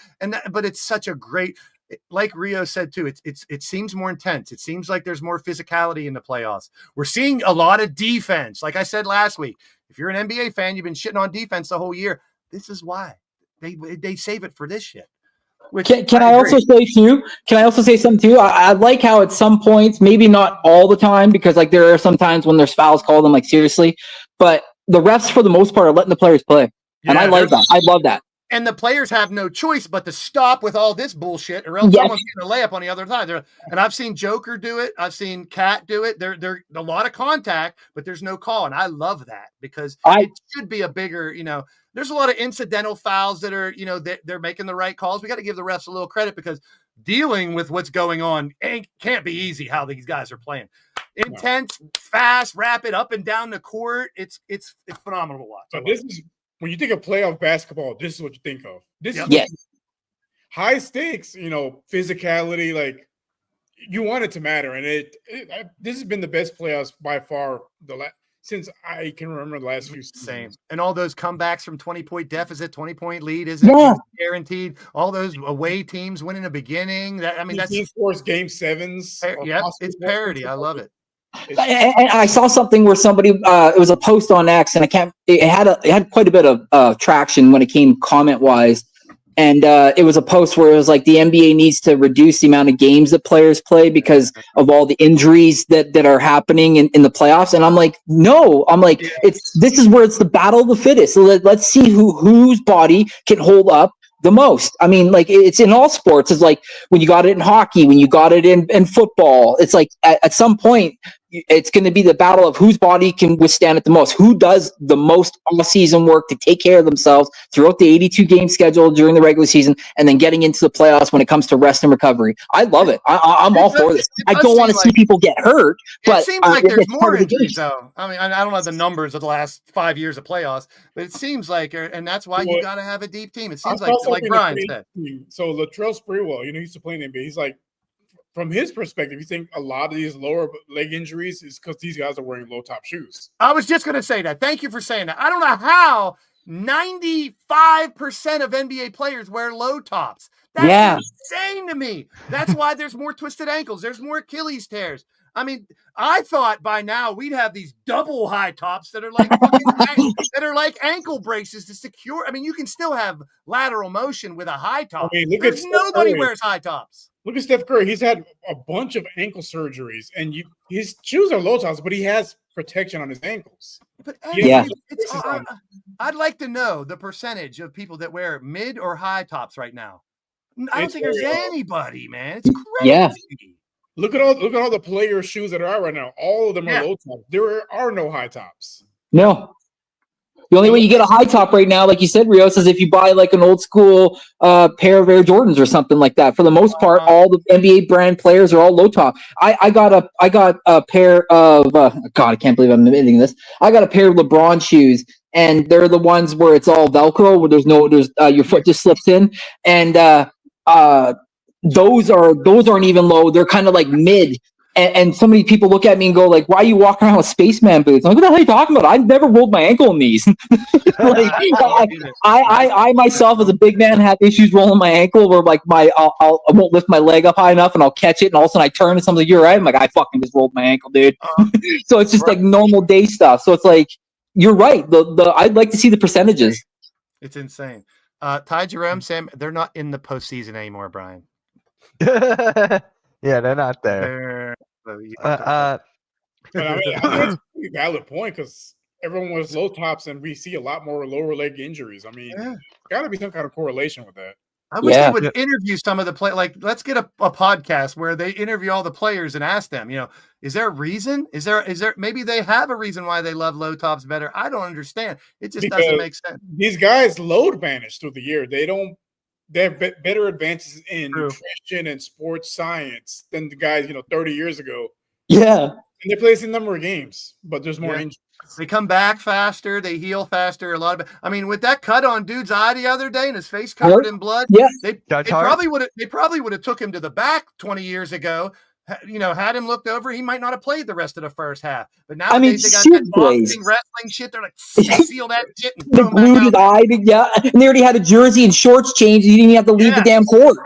[SPEAKER 3] But it's such a great, like Rio said too. It seems more intense. It seems like there's more physicality in the playoffs. We're seeing a lot of defense. Like I said last week, if you're an NBA fan, you've been shitting on defense the whole year. This is why they save it for this shit.
[SPEAKER 5] Can I also say too? Can I also say something too? I like how at some points, maybe not all the time, because like there are some times when there's fouls called. I'm like seriously, but the refs for the most part are letting the players play, and I like that. I love that.
[SPEAKER 3] And the players have no choice but to stop with all this bullshit, or else someone's getting a layup on the other side. And I've seen Joker do it. I've seen Cat do it. They're a lot of contact, but there's no call, and I love that because it should be a bigger. There's a lot of incidental fouls that are, they're making the right calls. We got to give the refs a little credit because dealing with what's going on can't be easy. How these guys are playing, intense, fast, rapid, up and down the court. It's phenomenal to watch.
[SPEAKER 6] So this is. When you think of playoff basketball, this is what you think of. This is high stakes, physicality. Like you want it to matter, and this has been the best playoffs by far since I can remember the last few seasons.
[SPEAKER 3] Same, and all those comebacks from 20-point deficit, 20-point lead isn't guaranteed. All those away teams winning the beginning. That's
[SPEAKER 6] force game sevens.
[SPEAKER 3] It's parity. I love it.
[SPEAKER 5] And I saw something where somebody it was a post on X, and it had quite a bit of traction when it came comment wise, and it was a post where it was like the NBA needs to reduce the amount of games that players play because of all the injuries that are happening in the playoffs. And I'm like, no, this is where it's the battle of the fittest. So let's see whose body can hold up the most. I mean, like it's in all sports. It's like when you got it in hockey, when you got it in football, it's like at some point it's going to be the battle of whose body can withstand it the most, who does the most all-season work to take care of themselves throughout the 82 game schedule during the regular season, and then getting into the playoffs when it comes to rest and recovery. I love it. I'm all for this. I don't want to see people get hurt, but
[SPEAKER 3] it seems like there's more injuries though. I mean, I don't have the numbers of the last 5 years of playoffs, but it seems like, and that's why you got to have a deep team. It seems like Brian said.
[SPEAKER 6] So Latrell Sprewell, he used to play in the NBA. He's like, from his perspective, you think a lot of these lower leg injuries is because these guys are wearing low top shoes.
[SPEAKER 3] I was just going to say that. Thank you for saying that. I don't know how 95% of NBA players wear low tops. That's insane to me. That's why there's more twisted ankles. There's more Achilles tears. I mean, I thought by now we'd have these double high tops that are like ankle braces to secure. I mean, you can still have lateral motion with a high top. I mean, nobody wears high tops.
[SPEAKER 6] Look at Steph Curry. He's had a bunch of ankle surgeries, and his shoes are low tops, but he has protection on his ankles.
[SPEAKER 3] But I'd like to know the percentage of people that wear mid or high tops right now. I don't think there's anybody, man. It's crazy.
[SPEAKER 5] Yeah.
[SPEAKER 6] Look at all the player shoes that are out right now. All of them are low tops. There are no high tops.
[SPEAKER 5] No. The only way you get a high top right now, like you said, Rios, is if you buy like an old school pair of Air Jordans or something like that. For the most part, all the NBA brand players are all low top. I got a pair of God, I can't believe I'm admitting this. I got a pair of LeBron shoes, and they're the ones where it's all Velcro, where your foot just slips in, and those aren't even low. They're kind of like mid. And so many people look at me and go like, why are you walking around with spaceman boots? I'm like, what the hell are you talking about? I've never rolled my ankle in these. I myself as a big man have issues rolling my ankle where like I won't lift my leg up high enough and I'll catch it. And all of a sudden I turn and someone's like, you're right. I'm like, I fucking just rolled my ankle, dude. So it's just like normal day stuff. So it's like, you're right. I'd like to see the percentages.
[SPEAKER 3] It's insane. Ty Jerome, Sam, they're not in the postseason anymore, Brian.
[SPEAKER 2] Yeah, they're not there.
[SPEAKER 6] But I mean, that's a valid point because everyone wears low tops and we see a lot more lower leg injuries. I mean, got to be some kind of correlation with that.
[SPEAKER 3] I wish
[SPEAKER 5] Yeah.
[SPEAKER 3] they would interview some of the play. Like, let's get a podcast where they interview all the players and ask them, is there a reason? Is there maybe they have a reason why they love low tops better? I don't understand. It just doesn't
[SPEAKER 6] Because
[SPEAKER 3] make sense.
[SPEAKER 6] These guys load manage through the year. They have better advances in
[SPEAKER 3] True.
[SPEAKER 6] nutrition and sports science than the guys, 30 years ago.
[SPEAKER 5] Yeah.
[SPEAKER 6] And they play the same number of games, but there's more
[SPEAKER 3] Yeah.
[SPEAKER 6] injuries.
[SPEAKER 3] They come back faster. They heal faster. A lot of it. I mean, with that cut on dude's eye the other day and his face covered in blood,
[SPEAKER 5] Yeah.
[SPEAKER 3] they
[SPEAKER 2] That's hard.
[SPEAKER 3] probably would have took him to the back 20 years ago. Had him looked over, he might not have played the rest of the first half. But now
[SPEAKER 5] I mean,
[SPEAKER 3] they got
[SPEAKER 5] shoot,
[SPEAKER 3] that boxing
[SPEAKER 5] Blaze.
[SPEAKER 3] wrestling shit. They're like, seal that shit and
[SPEAKER 5] They
[SPEAKER 3] throw him
[SPEAKER 5] glued his
[SPEAKER 3] back out.
[SPEAKER 5] eye. Yeah. And they already had a jersey and shorts changed. You didn't even have to leave the
[SPEAKER 3] Yeah.
[SPEAKER 5] damn court.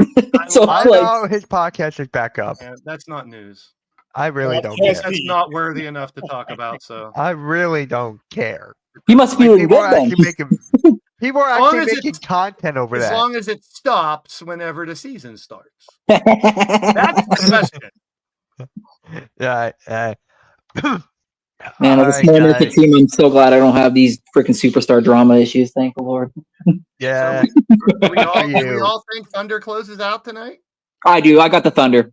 [SPEAKER 5] So
[SPEAKER 3] I
[SPEAKER 2] I
[SPEAKER 5] like,
[SPEAKER 2] know his podcast is back up.
[SPEAKER 3] Yeah, that's not news.
[SPEAKER 2] I really don't
[SPEAKER 6] Yes.
[SPEAKER 2] care.
[SPEAKER 3] That's not worthy enough to talk about. So
[SPEAKER 2] I really don't care.
[SPEAKER 5] he must be
[SPEAKER 2] Like,
[SPEAKER 5] feeling
[SPEAKER 2] people are
[SPEAKER 5] good then.
[SPEAKER 2] actually making people are
[SPEAKER 3] As long
[SPEAKER 2] actually
[SPEAKER 3] as
[SPEAKER 2] making
[SPEAKER 3] it's-
[SPEAKER 2] content over
[SPEAKER 3] as
[SPEAKER 2] that.
[SPEAKER 3] long as it stops whenever the season starts, that's the question.
[SPEAKER 2] Yeah.
[SPEAKER 5] Man, at this
[SPEAKER 2] Alright,
[SPEAKER 5] moment of the
[SPEAKER 2] guys.
[SPEAKER 5] team, I'm so glad I don't have these freaking superstar drama issues. Thank the Lord.
[SPEAKER 2] Yeah.
[SPEAKER 3] Do we all, do we
[SPEAKER 2] You.
[SPEAKER 3] all think Thunder closes out tonight?
[SPEAKER 5] I do. I got the Thunder.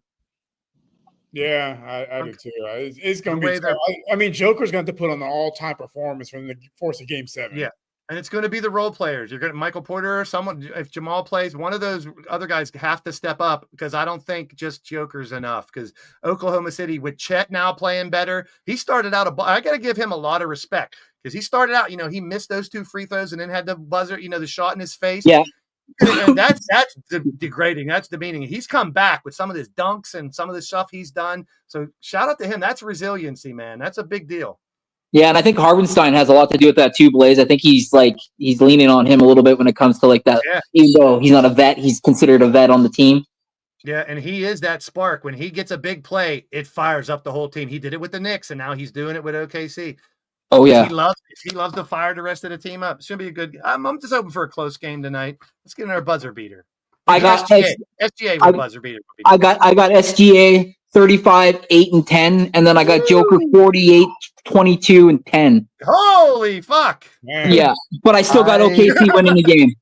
[SPEAKER 6] Yeah, I do too. It's going
[SPEAKER 3] The
[SPEAKER 6] to
[SPEAKER 3] way
[SPEAKER 6] be
[SPEAKER 3] that-
[SPEAKER 6] tough. I mean, Joker's going to have to put on the all-time performance from the force of Game 7.
[SPEAKER 3] Yeah. And it's going to be the role players. You're going to Michael Porter or someone. If Jamal plays, one of those other guys have to step up because I don't think just Joker's enough. Because Oklahoma City with Chet now playing better, he started out. I got to give him a lot of respect because he started out. He missed those 2 free throws and then had the buzzer. The shot in his face.
[SPEAKER 5] Yeah.
[SPEAKER 3] And that's degrading. That's demeaning. He's come back with some of his dunks and some of the stuff he's done. So shout out to him. That's resiliency, man. That's a big deal.
[SPEAKER 5] Yeah, and I think Harvenstein has a lot to do with that too, Blaze. I think he's leaning on him a little bit when it comes to like that.
[SPEAKER 3] Yeah.
[SPEAKER 5] Even though he's not a vet, he's considered a vet on the team.
[SPEAKER 3] Yeah, and he is that spark. When he gets a big play, it fires up the whole team. He did it with the Knicks, and now he's doing it with OKC.
[SPEAKER 5] Oh yeah.
[SPEAKER 3] He loves to fire the rest of the team up. Should be a good. I'm just hoping for a close game tonight. Let's get in our buzzer beater.
[SPEAKER 5] I got
[SPEAKER 3] SGA with buzzer beater.
[SPEAKER 5] I got SGA 35, 8, and 10, and then I got Joker 48, 22, and 10.
[SPEAKER 3] Holy fuck!
[SPEAKER 6] Man.
[SPEAKER 5] Yeah, but I still got
[SPEAKER 2] I-
[SPEAKER 5] OKC winning the game.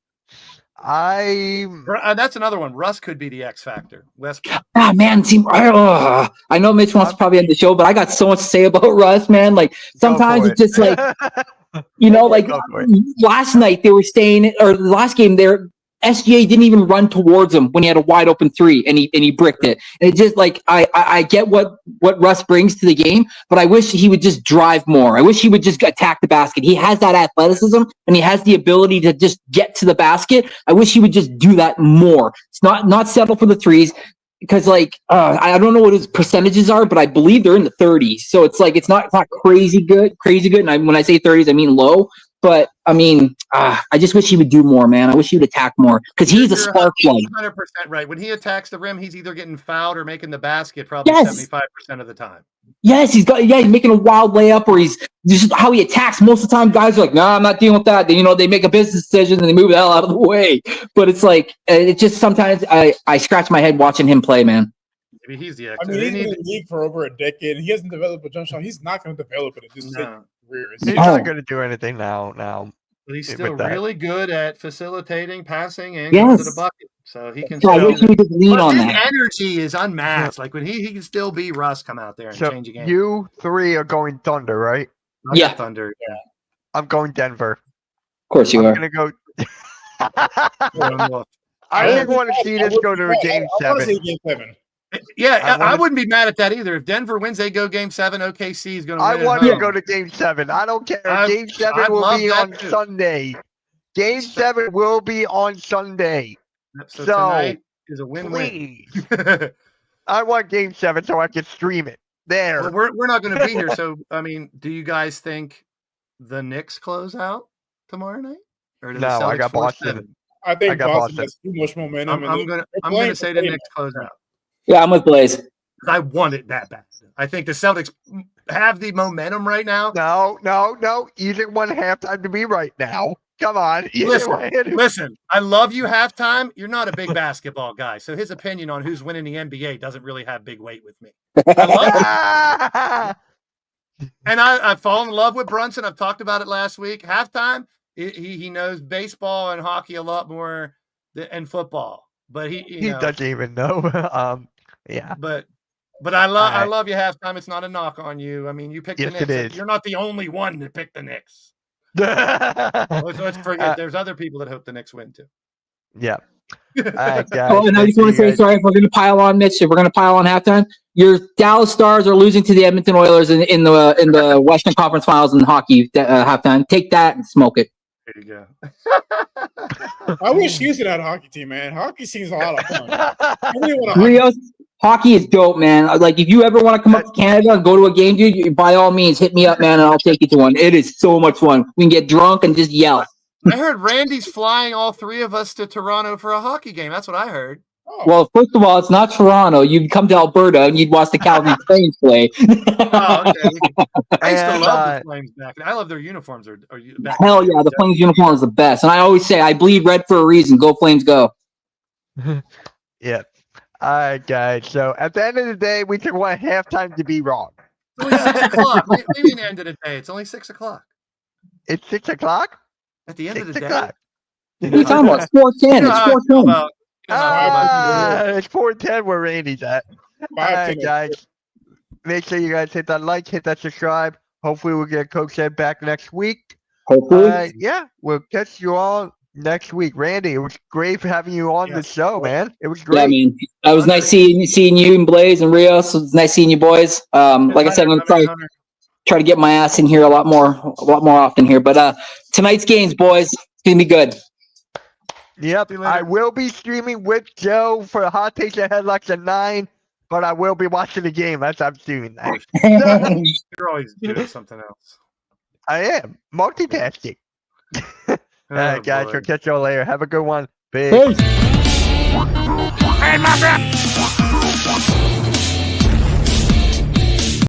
[SPEAKER 3] That's another one. Russ could be the X factor. Westbrook.
[SPEAKER 5] Ah, man, team. I know Mitch wants to probably end the show, but I got so much to say about Russ, man. Like sometimes it's just like like
[SPEAKER 2] Go for it.
[SPEAKER 5] last night they were staying, or the last game there, SGA didn't even run towards him when he had a wide open 3 and he bricked it. And it just like I get what Russ brings to the game, but I wish he would just drive more. I wish he would just attack the basket. He has that athleticism and he has the ability to just get to the basket. I wish he would just do that more. It's not settle for the threes. Because I don't know what his percentages are, but I believe they're in the 30s. So it's like it's not crazy good. And when I say 30s, I mean low. But I mean, I just wish he would do more, man. I wish he would attack more because he's a spark plug.
[SPEAKER 3] 100% right. When he attacks the rim, he's either getting fouled or making the basket probably
[SPEAKER 5] Yes.
[SPEAKER 3] 75% of the time.
[SPEAKER 5] Yes, he's making a wild layup, or he's just how he attacks. Most of the time, guys are like, "Nah, I'm not dealing with that." They make a business decision and they move the hell out of the way. But it's like it just sometimes I scratch my head watching him play, man.
[SPEAKER 3] Maybe he's the X.
[SPEAKER 6] I mean, he's been in the league for over a decade, and he hasn't developed a jump shot. He's not going to develop it at this stage of
[SPEAKER 3] No.
[SPEAKER 6] his career.
[SPEAKER 2] He's
[SPEAKER 5] Oh.
[SPEAKER 2] not going to do anything now.
[SPEAKER 3] But he's
[SPEAKER 2] with
[SPEAKER 3] still
[SPEAKER 2] that.
[SPEAKER 3] really good at facilitating, passing, and going to the
[SPEAKER 5] Yes.
[SPEAKER 3] bucket. So he can.
[SPEAKER 5] So I
[SPEAKER 3] still-
[SPEAKER 5] wish he would just lean
[SPEAKER 3] But
[SPEAKER 5] on
[SPEAKER 3] his
[SPEAKER 5] that.
[SPEAKER 3] energy is unmatched. Like when he can still be Russ, come out there and
[SPEAKER 2] So
[SPEAKER 3] change a game.
[SPEAKER 2] you 3 are going Thunder, right?
[SPEAKER 3] I got
[SPEAKER 5] Yeah.
[SPEAKER 3] Thunder.
[SPEAKER 2] I'm going Denver.
[SPEAKER 5] Of course you
[SPEAKER 2] I'm
[SPEAKER 5] are.
[SPEAKER 2] gonna go.
[SPEAKER 3] Yeah,
[SPEAKER 2] I just want to see this go to a game
[SPEAKER 6] I want to
[SPEAKER 2] 7.
[SPEAKER 6] see Game 7.
[SPEAKER 3] I
[SPEAKER 2] wanna-
[SPEAKER 3] wouldn't be mad at that either. If Denver wins, they go game 7. OKC is going to win.
[SPEAKER 2] I
[SPEAKER 3] at
[SPEAKER 2] want
[SPEAKER 3] home.
[SPEAKER 2] to go to game 7. I don't care.
[SPEAKER 3] I'd-
[SPEAKER 2] Game 7
[SPEAKER 3] I'd
[SPEAKER 2] will
[SPEAKER 3] love
[SPEAKER 2] be
[SPEAKER 3] that
[SPEAKER 2] on
[SPEAKER 3] too.
[SPEAKER 2] Sunday. Game 7 will be on Sunday.
[SPEAKER 3] So,
[SPEAKER 2] So,
[SPEAKER 3] tonight is a win-win.
[SPEAKER 2] Please. I want game 7 so I can stream it. There.
[SPEAKER 3] Well, we're not going to be here. So, I mean, do you guys think the Knicks close out tomorrow night? Or do the
[SPEAKER 2] No, I
[SPEAKER 3] Celtics
[SPEAKER 2] got
[SPEAKER 3] force
[SPEAKER 2] Boston.
[SPEAKER 3] 7?
[SPEAKER 6] I think
[SPEAKER 2] I got
[SPEAKER 6] Boston
[SPEAKER 2] Boston.
[SPEAKER 6] has too much momentum.
[SPEAKER 3] I'm going to say the Knicks close out.
[SPEAKER 5] Yeah, I'm with Blaze.
[SPEAKER 3] I want it that bad. I think the Celtics have the momentum right now.
[SPEAKER 2] No. You didn't want halftime to be right now. Come on. You didn't want it-
[SPEAKER 3] Listen, I love you halftime. You're not a big basketball guy. So his opinion on who's winning the NBA doesn't really have big weight with me. I love it. And I've fallen in love with Brunson. I've talked about it last week. Halftime, he knows baseball and hockey a lot more than football. but he
[SPEAKER 2] doesn't even know. Yeah.
[SPEAKER 3] But I love
[SPEAKER 2] Alright.
[SPEAKER 3] you halftime. It's not a knock on you. I mean, you picked
[SPEAKER 2] Yes,
[SPEAKER 3] the Knicks.
[SPEAKER 2] it is.
[SPEAKER 3] You're not the only one to pick the Knicks. Let's forget. There's other people that hope the Knicks win too.
[SPEAKER 2] Yeah. All right, guys.
[SPEAKER 5] Oh, and I just want to say, sorry if we're going to pile on, Mitch. If we're going to pile on halftime, your Dallas Stars are losing to the Edmonton Oilers in the Western Conference Finals in hockey halftime. Take that and smoke it.
[SPEAKER 3] There you go.
[SPEAKER 6] I wish Houston had a hockey team, man. Hockey seems a lot of fun. I really want a hockey
[SPEAKER 5] Rios, hockey is dope, man. Like, if you ever want to come up to Canada and go to a game, dude, by all means, hit me up, man, and I'll take you to one. It is so much fun. We can get drunk and just yell.
[SPEAKER 3] I heard Randy's flying all three of us to Toronto for a hockey game. That's what I heard.
[SPEAKER 6] Oh,
[SPEAKER 5] Well, first of all, it's not Toronto. You'd come to Alberta and you'd watch the Calgary Flames play.
[SPEAKER 3] Oh, okay. I used to
[SPEAKER 2] And,
[SPEAKER 3] love the Flames back. I love their uniforms. Or back
[SPEAKER 5] Hell yeah, the Flames uniform is the best. And I always say, I bleed red for a reason. Go Flames, go.
[SPEAKER 2] Yeah. All right, guys. So at the end of the day, we just want halftime to be wrong.
[SPEAKER 3] It's only 6 o'clock. What do you mean end of the day? It's only 6 o'clock.
[SPEAKER 2] It's 6 o'clock?
[SPEAKER 3] At the end of
[SPEAKER 2] 6
[SPEAKER 3] the day.
[SPEAKER 2] o'clock.
[SPEAKER 5] What are you talking about? It's 410.
[SPEAKER 3] You know
[SPEAKER 5] It's
[SPEAKER 3] how I feel
[SPEAKER 5] 410.
[SPEAKER 3] about- you know how I feel about-
[SPEAKER 2] It's 4:10 where Randy's at. All right, guys. Make sure you guys hit that like, hit that subscribe. Hopefully, we'll get Coach Ed back next week.
[SPEAKER 5] Hopefully.
[SPEAKER 2] Yeah, we'll catch you all next week. Randy, it was great for having you on the show, man. It was great.
[SPEAKER 5] Yeah, I mean, it was nice seeing you and Blaze and Rios. It was nice seeing you boys. Like I said, I'm gonna try to get my ass in here a lot more often here. But tonight's games, boys, it's gonna be good.
[SPEAKER 2] Yep, I will be streaming with Joe for Hot Takes and Headlocks at 9, but I will be watching the game as I'm doing that.
[SPEAKER 3] You're always doing something else.
[SPEAKER 2] I am multitasking. All right, guys,
[SPEAKER 3] boy.
[SPEAKER 2] we'll catch y'all later. Have a good one. Peace.
[SPEAKER 5] Peace.